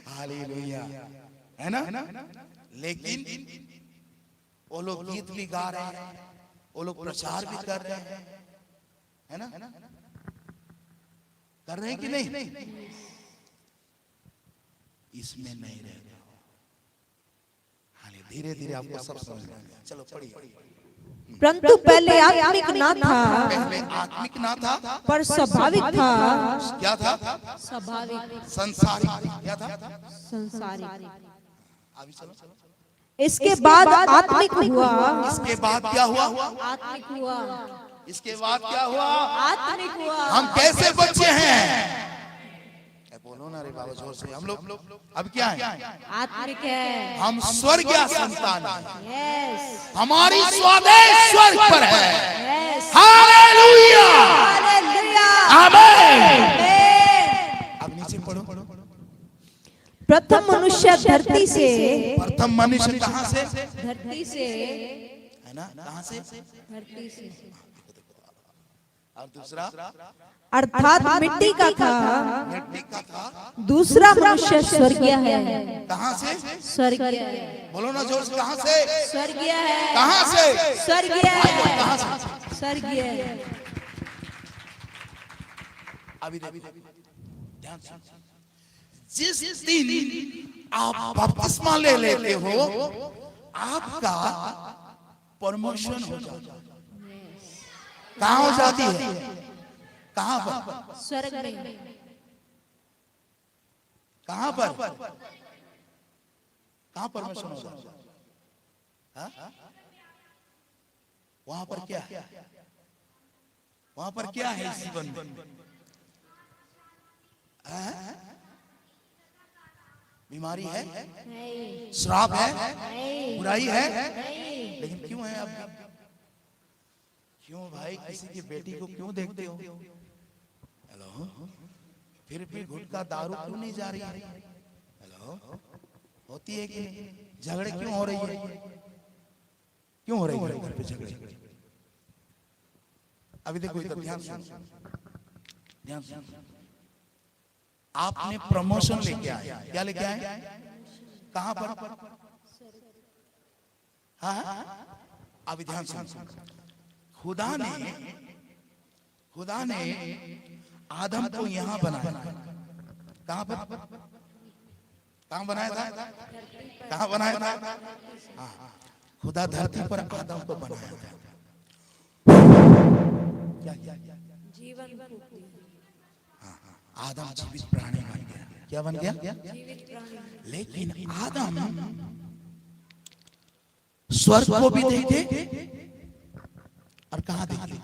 हालेलुया, है ना? लेकिन वो लोग गीत भी गा रहे हैं, वो लोग प्रचार भी कर रहे हैं, है ना? कर रहे हैं कि नहीं? इसमें नहीं रह गए। धीरे धीरे आपको सब समझ में आएगा। चलो पढ़िए। परंतु पहले आत्मिक ना था, पहले आत्मिक ना था, पर स्वाभाविक था। क्या था? स्वाभाविक, संसारिक। क्या था? संसारिक। अभी चलो। इसके बाद आत्मिक हुआ। इसके बाद क्या हुआ? आत्मिक हुआ। इसके बाद क्या हुआ? आत्मिक हुआ। हम कैसे बच्चे हैं? बोलो ना रे बाबा जोर से। हम लोग अब क्या है? आत्मिक है। हम स्वर्गीय संतान हैं। यस, हमारी स्वदेश स्वर्ग पर है। यस, हालेलुया, हालेलुया, आमीन। आमीन। अब नीचे पढ़ो। प्रथम मनुष्य धरती से, प्रथम मनुष्य कहाँ से? धरती से, है ना? कहाँ से? धरती से। और दूसरा अर्थात मिट्टी का था। मिट्टी का था। दूसरा मनुष्य स्वर्गीय है। कहाँ से? स्वर्गीय है। बोलो ना जोर से। कहाँ से? स्वर्गीय है। कहाँ से? स्वर्गीय है। कहाँ से? स्वर्गीय है। अभी ध्यान से। जिस दिन आप बपतिस्मा ले लेते हो, आपका प्रमोशन हो जाता है। कहाँ हो जाती है? कहाँ पर? स्वर्ग में। कहाँ पर? कहाँ प्रमोशन हो जाता है? वहां पर क्या है? वहां पर क्या है इस जीवन में? बीमारी है, श्राप है, बुराई है, लेकिन क्यों है? अब क्यों भाई? किसी की बेटी को क्यों देखते हो? हेलो, फिर भी गुटखा दारू क्यों नहीं जा रही है? हेलो, होती है कि नहीं? झगड़े क्यों हो रही है? क्यों हो रही है घर पे झगड़े? अभी देखो इधर ध्यान सुनो। ध्यान से। आपने प्रमोशन लेके आए, क्या लेके आए? कहां पर? हाँ, अभी ध्यान से। खुदा ने आदम को यहां बनाया। कहां पर? कहां बनाया था? कहां बनाया था? हाँ, खुदा धरती पर आदम को बनाया था। क्या? जीवन आदम जीवित प्राणी बन गया। क्या बन गया? लेकिन आदम स्वर्ग को भी देखे और कहां देखे?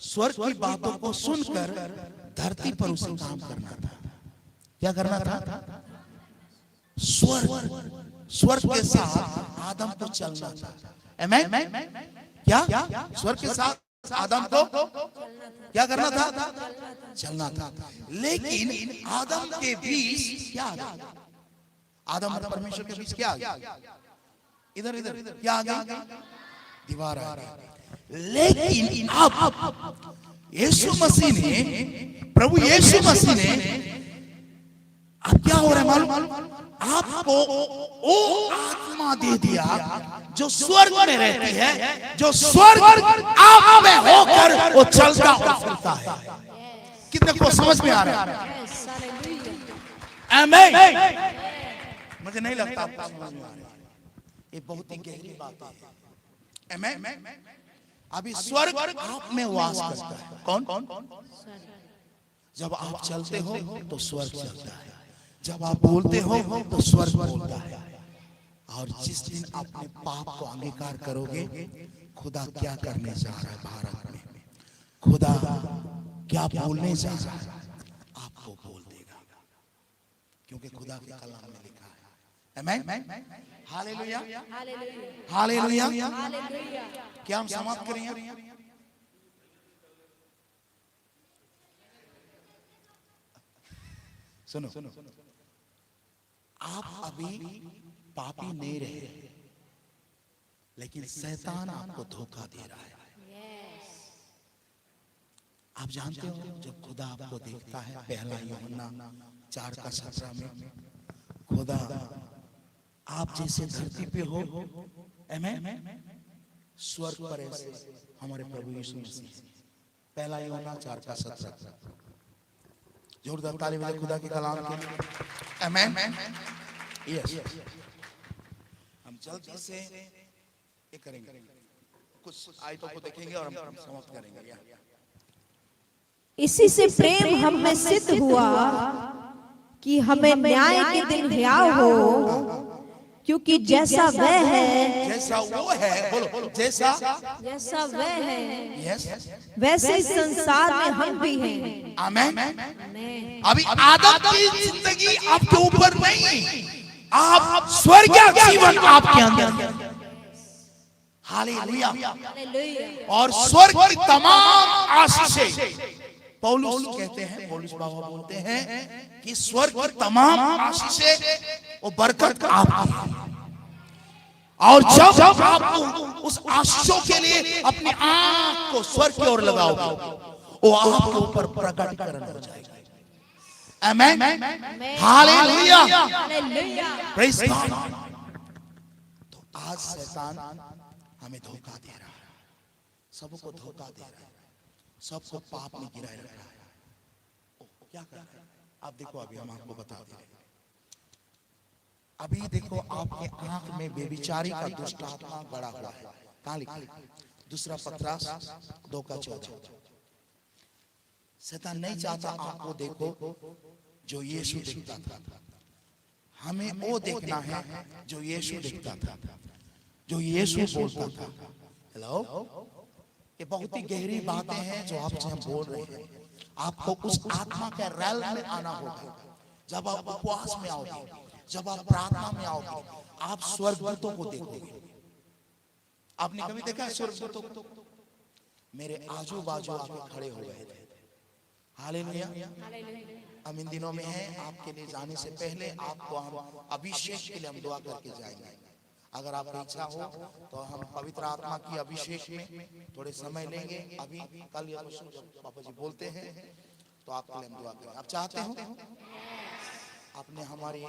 स्वर्ग की बातों को सुनकर धरती पर उसे काम करना था। क्या करना था? स्वर्ग के साथ आदम को चलना था। आमीन? क्या? स्वर्ग के साथ आदम को क्या करना था? चलना था। लेकिन आदम के बीच क्या आ गया? आदम और परमेश्वर के बीच क्या आ गया? इधर क्या आ गया? दीवार आ गई। लेकिन अब प्रभु यीशु मसीह ने अब क्या हो रहा है मालूम? आपको वो आत्मा दे दिया जो स्वर्ग में रहती है, जो स्वर्ग आप में होकर वो चलता और फिरता है। कितने को समझ में आ रहा है? आमीन। मुझे नहीं लगता आपको समझ में आ रहा है। ये बहुत ही गहरी बात है। आमीन। अभी स्वर्ग आप में वास करता है। कौन? जब आप चलते हो तो स्वर्ग चलता है, जब आप बोलते हो तो स्वर्ग बोलता है। और जिस दिन अपने पाप को अंगीकार करोगे, खुदा क्या करने जा रहा है भारत में, खुदा क्या बोलने जा रहा है, आपको बोल देगा, क्योंकि खुदा के कलाम में लिखा है। आमीन। Hallelujah, hallelujah. क्या हम समाप्त करेंगे? सुनो, आप अभी पापी नहीं रहे, लेकिन शैतान आपको धोखा दे रहा है। आप जानते हो, जब खुदा आपको देखता है, पहला यूहन्ना 4:17 में, खुदा आप जैसे धरती पे हो, आमीन, स्वर्ग पर ऐसे हमारे प्रभु यीशु मसीह। पहला यूहन्ना 4:17। जोरदार ताली बजाइए खुदा के कलाम के लिए। आमीन। यस, हम जल्दी से ये करेंगे, कुछ आयतों को देखेंगे और हम समाप्त करेंगे। इसी से प्रेम हम में सिद्ध हुआ कि हमें न्याय के दिन हियाव हो, क्योंकि जैसा वह है, जैसा वो है, बोलो, जैसा वह है, यस, वैसे इस संसार में हम भी हैं। आमीन। अभी आदम की जिंदगी आपके ऊपर नहीं, आप स्वर्गीय जीवन आपके अंदर। हालेलुया। और स्वर्ग की तमाम आशीषें, पौलुस कहते हैं, पौलुस बाबा बोलते हैं कि स्वर्ग की तमाम आशीषें, वो बरकत आपकी है। और जब आप उस आशीषों के लिए अपनी आंख को स्वर्ग की ओर लगाओगे, वो आपके ऊपर प्रकटीकरण हो जाएगा। आमीन। Hallelujah, praise God. तो आज शैतान हमें धोखा दे रहा है, सबको धोखा दे रहा है, सबको पाप में गिराए रख रहा है। क्या कर रहा है? आप देखो, अभी हम आपको बता दें। अभी देखो, आपके आंख में व्यभिचारी का दुष्ट आत्मा गड़ा हुआ है। कहां लिखा है? दूसरा पतरस 2:14। शैतान नहीं चाहता आपको देखो जो यीशु देखता था, हमें वो देखना है जो यीशु देखता था, जो यीशु बोलता था। हेलो, ये बहुत ही गहरी बातें हैं जो आपसे हम बोल रहे हैं। आपको उस आत्मा के रैल में आना होगा। जब आप उपवास में आओगे, जब आप प्रार्थना में आओगे, आप स्वर्गदूतों को देखोगे। आपने कभी देखा है स्वर्गदूतों को? मेरे आजू बाजू आके खड़े हो गए थे। हालेलुया। हम इन दिनों में हैं, आपके लिए जाने से पहले आपको हम अभिषेक के लिए हम दुआ करके जाएंगे। अगर आपकी इच्छा हो तो हम पवित्र आत्मा की अभिषेक में थोड़े समय लेंगे। अभी कल या परसों जब पापा जी बोलते हैं तो आपके लिए हम दुआ करेंगे। आप चाहते हो? आपने हमारी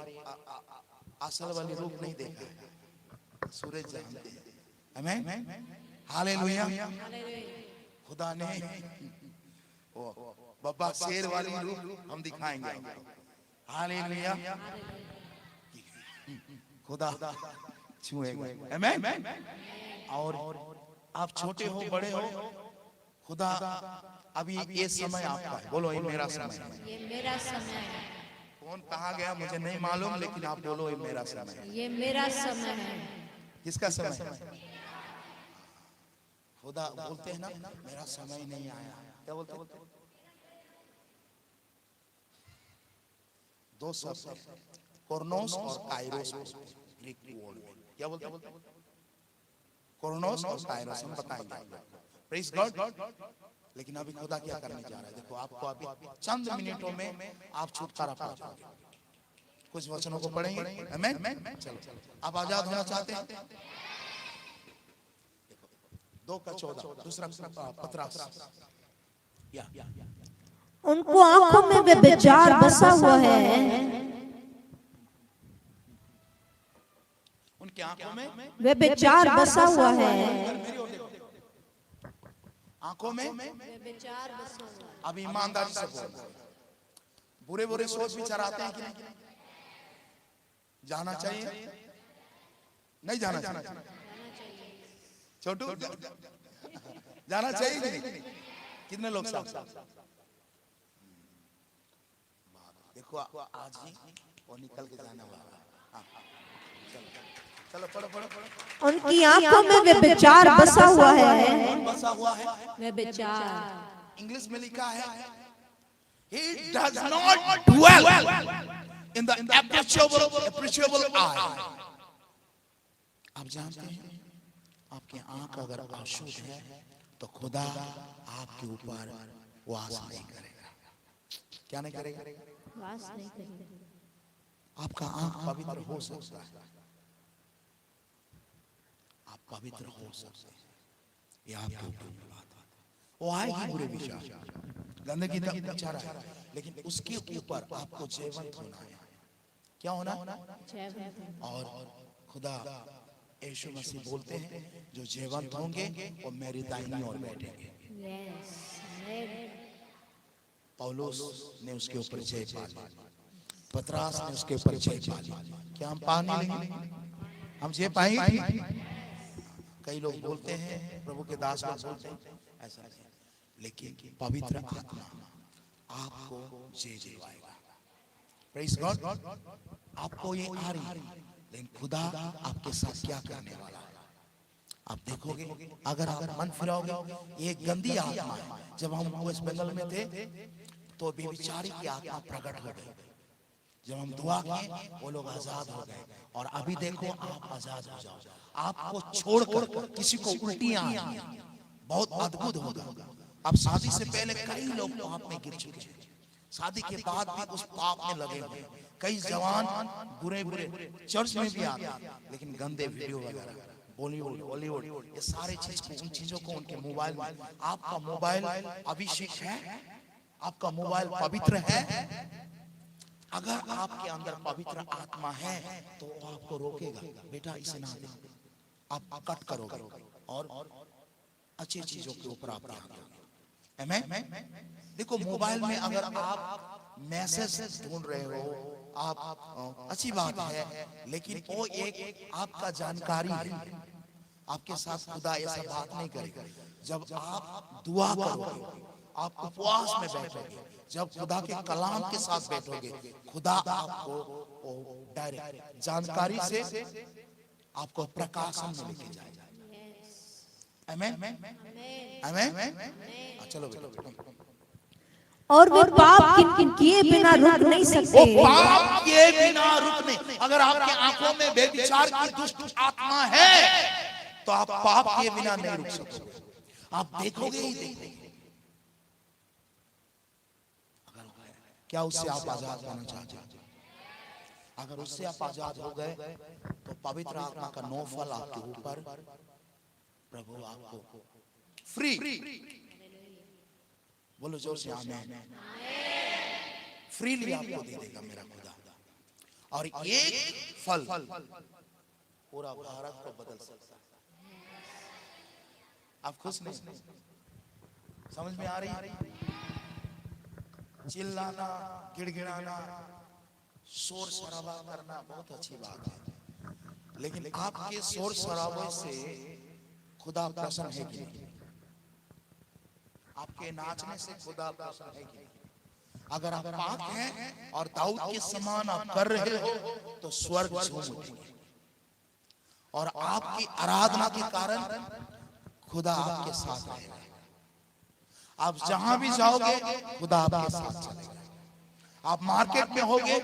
असल वाली रूप नहीं देखा है, सूरज जानते हैं। आमीन, हालेलुया। खुदा ने ओ बाबा शेर वाली रूप हम दिखाएंगे। हालेलुया, खुदा छुएगा। आमीन। और आप छोटे हो बड़े हो, खुदा अभी ये समय आपका है। बोलो ये मेरा समय है। ये मेरा समय है। कौन कहा गया मुझे नहीं मालूम, लेकिन आप बोलो ये मेरा समय है। ये मेरा समय है। किसका समय है? खुदा बोलते हैं ना, मेरा समय नहीं आया। क्या बोलते हैं? दो शब्द कोर्नोस और काइरोस ग्रीक वर्ड में। क्या बोलते हैं? कोर्नोस और काइरोस हम बताएंगे। Praise God. लेकिन अभी खुदा क्या करने जा रहा है, देखो आपको अभी चंद मिनटों में आप छुटकारा पा जाओगे। कुछ वचनों को पढ़ेंगे। आमीन। चलो, आप आजाद होना चाहते हैं? 2:14 दूसरा पत्रास। उनको आंखों में वे विचार बसा हुआ है, उनकी आंखों में वे विचार बसा हुआ है। आंखों में विचार बसा हुआ है। अब ईमानदारी से बोलो, बुरे बुरे सोच विचार आते हैं कि नहीं? जाना चाहिए नहीं जाना चाहिए? छोटू जाना चाहिए कि नहीं? कितने लोग साथ? देखो आज ही वो निकल के जाने वाला। हाँ, चलो पढ़ो पढ़ो पढ़ो। उनकी आंखों में वे विचार बसा हुआ है। बसा हुआ है। वे विचार इंग्लिश में लिखा है, He does not dwell in the appreciable eye। आप जानते हैं आपकी आंख अगर अशुद्ध है तो खुदा आपके ऊपर वास नहीं करेगा। क्या नहीं करेगा? वास नहीं करेगा। आपका आंख पवित्र हो सकता है, आप पवित्र हो सकते हैं, ये आपके ऊपर बात है। वो आएगी बुरे विचार, गंदगी तक विचार है, लेकिन उसके ऊपर आपको जीवंत होना है। क्या होना? और खुदा यीशु मसीह बोलते हैं जो जीवंत होंगे वो मेरी दाहिनी ओर बैठेंगे। पौलुस ने उसके ऊपर जय पा ली, पतरस ने उसके ऊपर जय पा ली। क्या हम पा नहीं लेंगे? हम जय पाएंगे? कई लोग बोलते हैं, प्रभु के दास लोग बोलते हैं ऐसा नहीं, लेकिन पवित्र आत्मा आपको जय दिलवाएगा। Praise God. आपको ये आ रही है, लेकिन खुदा आपके साथ क्या करने वाला है आप देखोगे। अगर आप मन फिराओगे, ये गंदी आत्मा है। जब हम वेस्ट बंगाल में थे तो बेविचारी की आत्मा प्रकट हो गई। जब हम दुआ किए वो लोग आजाद हो गए। और अभी देखो आप आजाद हो जाओ। आपको छोड़कर किसी को उल्टियां आई, बहुत अद्भुत होगा। अब शादी से पहले कई लोग पाप में गिर चुके हैं, शादी के बाद भी उस पाप में लगे हुए। कई जवान बुरे बुरे चर्च में भी आते हैं, लेकिन गंदे वीडियो वगैरह, बॉलीवुड हॉलीवुड, ये सारे उन चीजों को उनके मोबाइल में। आपका मोबाइल अभिषेक है, आपका मोबाइल पवित्र है। अगर आपके अंदर पवित्र आत्मा है तो वो आपको रोकेगा, बेटा इसे ना दे, आप कट करोगे और अच्छी चीजों के ऊपर आप ध्यान दोगे। आमीन। देखो मोबाइल में अगर आप मैसेज ढूंढ रहे हो, आप अच्छी बात है, लेकिन वो एक आपका जानकारी है। आपके साथ खुदा ऐसा बात नहीं करेगा। जब आप दुआ करोगे, आप उपवास में बैठोगे, जब खुदा के कलाम के साथ बैठोगे, खुदा आपको डायरेक्ट जानकारी से आपको प्रकाशन में लेके जाएगा। आमीन आमीन। चलो बेटा। और वे पाप किन किए बिना रुक नहीं सकते। वो पाप किए बिना रुक नहीं। अगर आपके आंखों में बेविचार की दुष्ट आत्मा है तो आप पाप किए बिना नहीं रुक सकते। आप देखोगे ही देखोगे। क्या उससे आप आजाद होना चाहते हैं? अगर उससे आप आजाद हो गए तो पवित्र आत्मा का 9 फल आपके ऊपर प्रभु आपको फ्री, बोलो जोर से आमीन, फ्रीली आपको दे देगा मेरा खुदा। और एक फल पूरा भारत को बदल सकता है। आप खुश नहीं? समझ में आ रही? चिल्लाना, गिड़गिड़ाना, शोर शराबा करना बहुत अच्छी बात है, लेकिन आपके शोर शराबे से खुदा प्रसन्न है कि नहीं? आपके नाचने से खुदा प्रसन्न है कि नहीं? अगर आप पाक हैं और दाऊद के समान आप कर रहे हो तो स्वर्ग झूम उठेंगे, और आपकी आराधना के कारण खुदा आपके साथ रहेगा। आप जहां भी जाओगे खुदा आपके साथ चलेगा। आप मार्केट में होगे,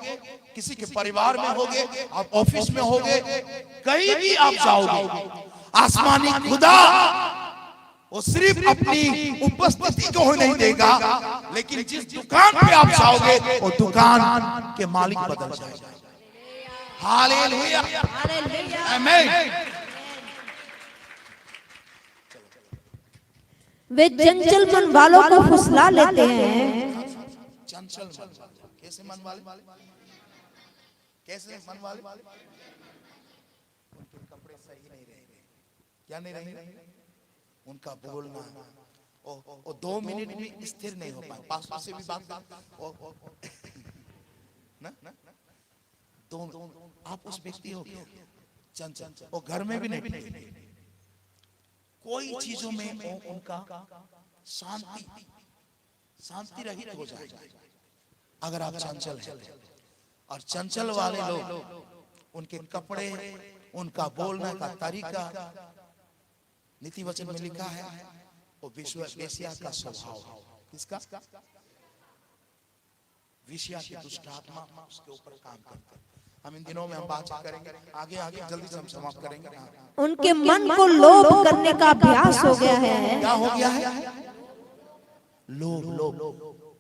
किसी के परिवार में होगे, आप ऑफिस में होगे, कहीं भी आप जाओगे, आसमानी खुदा वो सिर्फ अपनी उपस्थिति को नहीं देगा, लेकिन जिस दुकान पे आप जाओगे वो दुकान के मालिक बदल जाएगा। हालेलुया, आमीन। वे चंचल मन वालों को फुसला लेते हैं। चंचल मन, कैसे मन वाले? कैसे मन वाले? उनके कपड़े सही नहीं रहेंगे। क्या नहीं रहेंगे? उनका बोलना ओ 2 मिनट में स्थिर नहीं हो पाए। पास्टर से भी बात ना तो आप उस व्यक्ति हो चंचल, वो घर में भी नहीं टिकेंगे, कोई चीजों में उनका शांति रहित हो जाएगा अगर आप चंचल हैं। और चंचल वाले लोग, उनके कपड़े, उनका बोलने का तरीका, नीति वचन में लिखा है वो वेश्या का स्वभाव। किसका? वेश्या की दुष्ट आत्मा उसके ऊपर काम करता है। हम इन दिनों में हम बात करेंगे, आगे आगे जल्दी से हम समाप्त करेंगे। उनके मन को लोभ करने का अभ्यास हो गया है। क्या हो गया है? लोभ।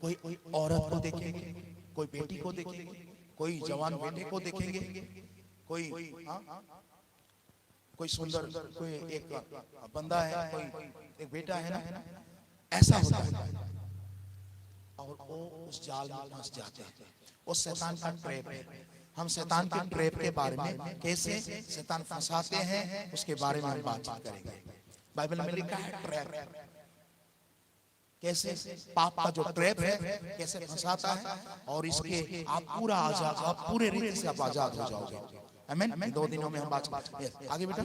कोई औरत को देखेंगे, कोई बेटी को देखेंगे, कोई जवान बेटे को देखेंगे, कोई सुंदर, कोई एक बंदा है, कोई एक बेटा है ना, ऐसा होता है। और वो उस जाल में फंस जाते हैं। वो शैतान का ट्रैप है। हम शैतान के ट्रैप के बारे में, कैसे शैतान फंसाते हैं, उसके बारे में हम बातचीत करेंगे। बाइबल में लिखा है ट्रैप, कैसे पाप का जो ट्रैप है कैसे फंसाता है, और इसके आप पूरा आजाद, आप पूरे रीति से आप आजाद हो जाओगे। आमीन। 2 दिनों में हम बात आगे बेटा।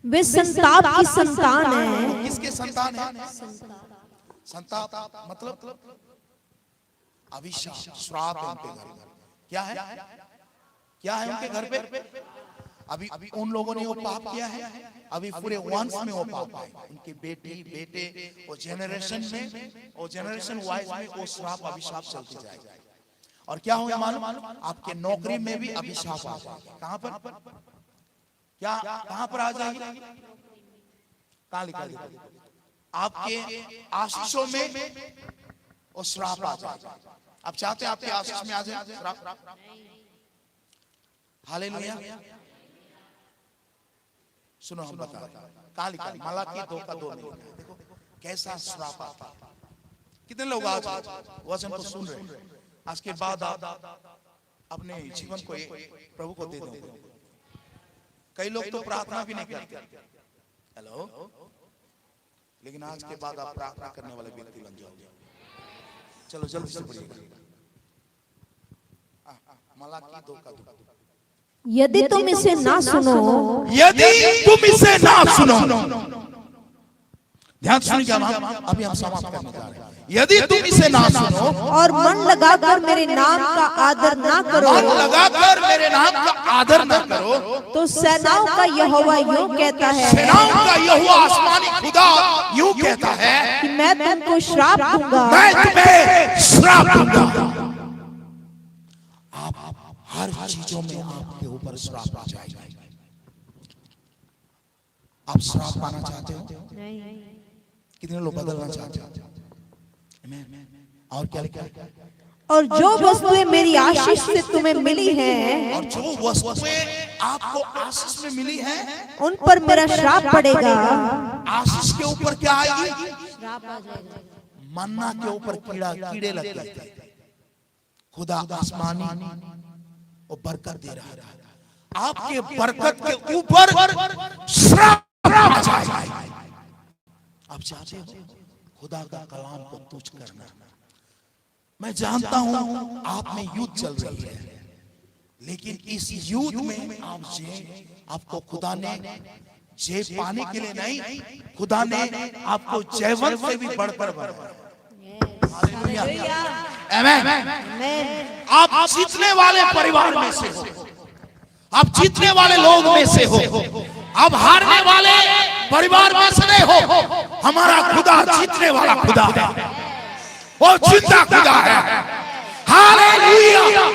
वे संताप की संतान है। किसके संतान है? संताप मतलब अभिशाप, श्राप है उनके घर में। क्या है? क्या है उनके घर पे? अभी उन लोगों ने वो पाप किया है, अभी पूरे वंश में वो पाप है। उनके बेटे वो जनरेशन वाइज में वो श्राप अभिशाप चलते जाएगा। और क्या होगा मालूम? आपके नौकरी में भी अभिशाप आ जाएगा। कहां पर? क्या कहां पर आ जाएगी? कहां लिखा है? आपके आशीषों में वो श्राप आ जाएगा। आप चाहते हैं आपके आशीष में आ जाए? हालेलुया। सुनो हम बता, कहां लिखा? मलाकी 2:2 में लिखा है। देखो कैसा श्राप आता है। कितने लोग आज वचन को सुन रहे हैं? आज के बाद आप अपने जीवन को प्रभु को दे दो। कई लोग तो प्रार्थना भी नहीं करते। हेलो, लेकिन आज के बाद आप प्रार्थना करने वाले व्यक्ति बन जाओगे। चलो जल्दी से पढ़िए। मलाकी 2:2। यदि तुम इसे ना सुनो, ध्यान सुनिएगा। अभी हम समाप्त करने जा रहे हैं। यदि तुम इसे ना सुनो और मन लगाकर मेरे नाम का आदर ना करो, तो सेनाओं का यहोवा यूं कहता है, सेनाओं का यहोवा आसमानी खुदा यूं कहता है कि मैं तुमको श्राप दूंगा। मैं तुम्हें श्राप दूंगा। आप हर चीजों में आपके ऊपर श्राप आ जाएगा। आप श्राप पाना चाहते हो? कितने लोग बदलना चाहते हो? और क्या लिखा है? और जो वस्तुएं मेरी आशीष से तुम्हें मिली हैं, और जो वस्तुएं आपको आशीष में मिली हैं, उन पर मेरा श्राप पड़ेगा। आशीष के ऊपर क्या आएगी? श्राप आ जाएगा। मन्ना के ऊपर कीड़े लग गए थे। खुदा आसमानी और बरकत दे रहा था, आपके बरकत के ऊपर श्राप आ जाएगा। आप चाहते हो खुदा का कलाम को तुच्छ करना? मैं जानता हूं आप में युद्ध चल रही है, लेकिन इस युद्ध में आपको खुदा ने जय पाने के लिए नहीं, खुदा ने आपको जयवंत से भी बढ़कर बनाया। आमीन। आप जीतने वाले परिवार में से हो, आप जीतने वाले लोग में से हो, आप हारने वाले परिवार में से नहीं हो। हमारा खुदा जीतने वाला खुदा है, वो जिंदा खुदा है। हालेलुया।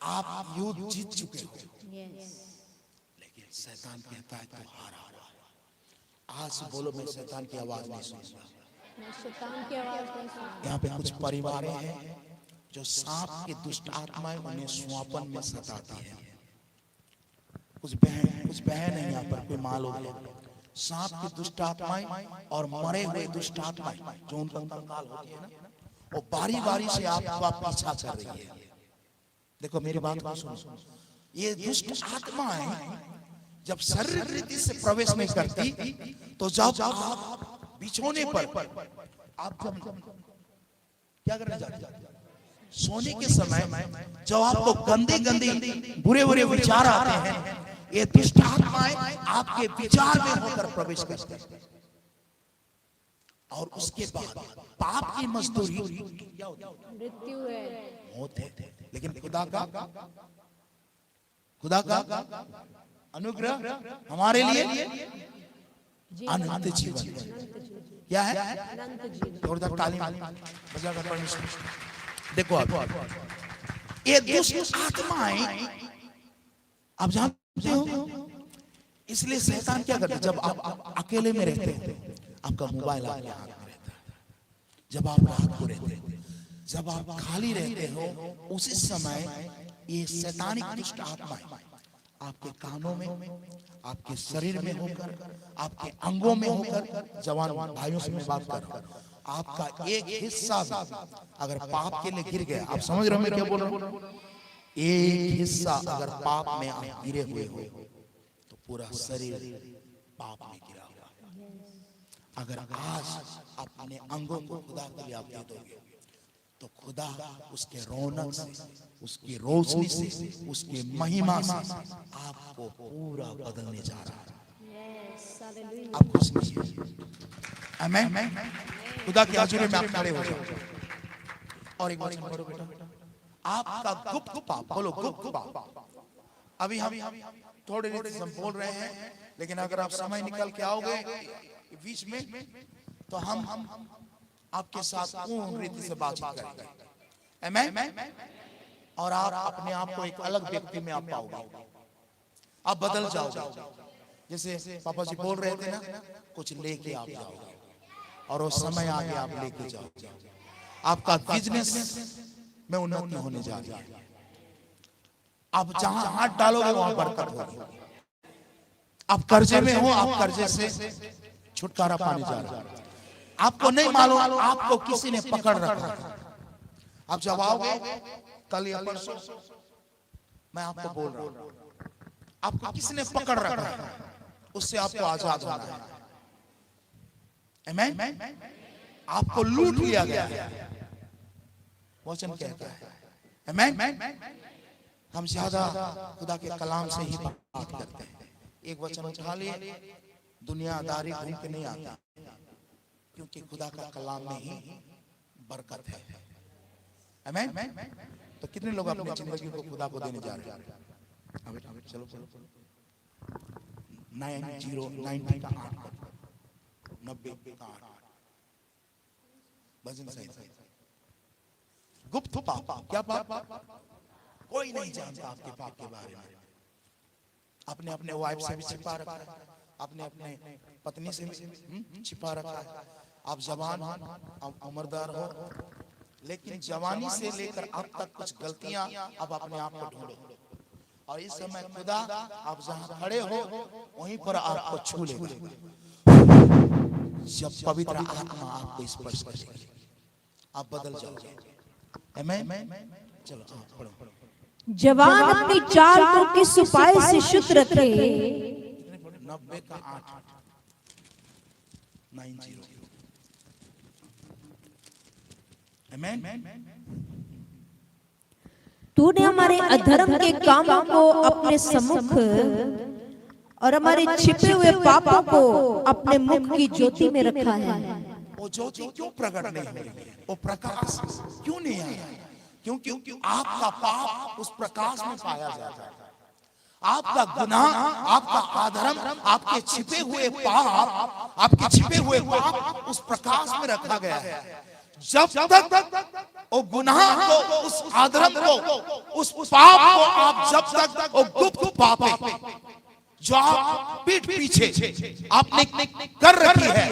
आप युद्ध जीत चुके हो, लेकिन शैतान कहता है तो हारा हुआ। आज बोलो मैं शैतान की आवाज नहीं सुनूंगा। यहाँ पे कुछ परिवारें हैं जो सांप की दुष्ट आत्माएं उन्हें स्वापन में सताती है। कुछ बहन है यहाँ पर, कोई माँ लोग हैं, सांप की दुष्ट आत्माएं और मरे हुए दुष्ट आत्माएं जो उनका कंकाल होती है ना, वो बारी बारी से आपका पीछा कर रही है। देखो मेरी बात को सुनो, ये दुष्ट आत्माएं जब शरीर रीति से प्रवेश नहीं करती, तो जब आप बिछोने पर आप क्या करने जाते हैं? सोने के समय जब आपको गंदे गंदे बुरे बुरे विचार आते हैं, ये दुष्ट आत्माएं आपके विचार में होकर प्रवेश करते हैं, और उसके बाद पाप की मजदूरी क्या होती है? मृत्यु है, मौत है। लेकिन खुदा का अनुग्रह हमारे लिए अनंत जीवन क्या है? जोरदार ताली बजाकर परमेश्वर। देखो आप ये दुष्ट आत्माएं आप जानते हो, इसलिए शैतान क्या करता है? जब आप अकेले में रहते हैं, आपका मोबाइल आपके हाथ में रहता है। जब आप रात को रहते हैं, जब आप खाली रहते हो, उसी समय ये शैतानिक दुष्ट आत्माएं आपके कानों में, आपके शरीर में होकर, आपके अंगों में होकर, जवान भाइयों से मैं बात कर रहा हूं, आपका एक हिस्सा भी अगर पाप के लिए गिर गया, आप समझ रहे हो मैं क्या बोल रहा हूं? एक हिस्सा अगर पाप में आप गिरे हुए हो, तो पूरा शरीर पाप में गिरा हुआ। अगर आज अपने अंगों को खुदा के लिए आप दे दोगे, तो खुदा उसके रौनक से, उसकी रोशनी से, उसकी महिमा से आपको पूरा बदलने जा रहा है। आप कुछ नहीं, आमीन। खुदा के हजूर में आप खड़े हो जाओ और एक वचन पढ़ो बेटा। आपका गुप्त पाप, बोलो गुप्त पाप। अभी हम थोड़ी देर से हम बोल रहे हैं, लेकिन अगर आप समय निकल के आओगे बीच में, तो हम आपके साथ पूर्ण रीति से बातचीत करेंगे। आमीन। और आप अपने आप को एक अलग व्यक्ति में आप पाओगे, आप बदल जाओगे। जैसे पापा जी बोल रहे थे ना, कुछ लेके आप जाओगे और वो समय आगे आप लेके जाओगे। आपका बिजनेस में उन्नति होने जा रही है। आप जहां हाथ डालोगे वहां बरकत होगी। आप कर्जे में हो, आप कर्जे से छुटकारा पाने जा रहे हैं। आपको नहीं मालूम, आपको किसी ने पकड़ रखा है। आप जब आओगे कल या परसों, मैं आपको बोल रहा हूं, आपको किसी ने पकड़ रखा है, उससे आपको आजाद होना है। आमीन। आपको लूट लिया गया है, वचन कहता है। आमीन। हम ज्यादा खुदा के कलाम से ही बात करते हैं। एक वचन उठा लिए, दुनियादारी घूम के नहीं आता, क्योंकि खुदा का कलाम में ही बरकत है। आमीन। तो कितने लोग अपनी जिंदगी को खुदा को देने जा रहे हैं? चलो 90 का 8, 90 का 8 भजन सही। गुप्त पाप, क्या पाप? कोई नहीं जानता आपके पाप के बारे में। अपने अपने वाइफ से भी छिपा रखा है, अपने अपने पत्नी से भी छिपा रखा है, आप जवान, आप उम्रदार हो, लेकिन जवानी से लेकर अब तक कुछ गलतियां अब अपने आप को ढूंढो। और इस समय खुदा आप जहां खड़े हो वहीं पर आपको छू लेगा। जब पवित्र आत्मा आपको स्पर्श करेगी आप बदल जाओगे। आमीन। चलो पढ़ो। जवान अपनी चाल को किस उपाय से शुद्ध रखे? 90 का 8 90। आमीन। तूने हमारे अधर्म के कामों को अपने सम्मुख और हमारे छिपे हुए पापों को अपने मुख की ज्योति में रखा है। वो ज्योति क्यों प्रकट नहीं हो रही है? वो प्रकाश क्यों नहीं आया? क्योंकि आपका पाप उस प्रकाश में पाया जाता है। आपका गुनाह, आपका अधर्म, आपके छिपे हुए पाप, आपके छिपे हुए पाप उस प्रकाश में रखा गया है। जब तक वो गुनाह को, उस अधर्म को, उस पाप को आप जब तक वो गुप्त पापे जो आप पीठ पीछे आपने कर रखी है,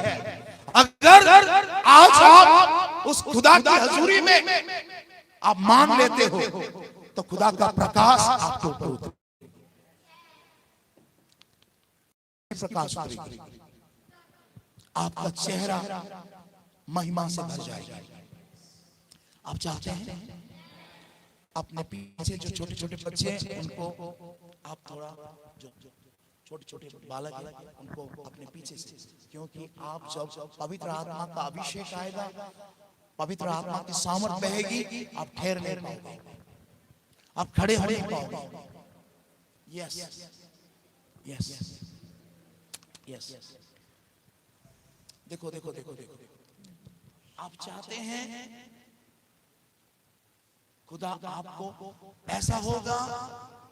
अगर आज आप उस खुदा की हजूरी में आप मान लेते हो तो खुदा का प्रकाश आपके ऊपर उतरेगा। प्रकाश उतरेगा, आपका चेहरा महिमा से भर जाएगा। आप चाहते हैं अपने पीछे जो छोटे छोटे बच्चे हैं उनको आप थोड़ा, जो छोटे छोटे बालक हैं उनको अपने पीछे से, क्योंकि आप जब पवित्र आत्मा का अभिषेक आएगा, पवित्र आत्मा की सामर्थ बहेगी, आप ठहर नहीं पाओगे, आप खड़े हो नहीं पाओगे। Yes yes yes. देखो देखो देखो देखो, आप चाहते हैं खुदा आपको ऐसा होगा,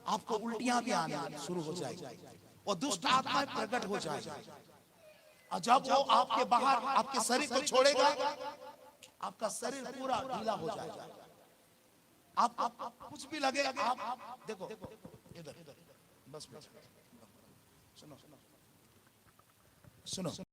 आपको उल्टियां भी आने शुरू हो जाएगी और दुष्ट आत्माएं प्रकट हो जाएगी। और जब वो आपके बाहर आपके शरीर को छोड़ेगा, आपका शरीर पूरा ढीला हो जाएगा। आप कुछ भी लगे, आप देखो इधर बस सुनो सुनो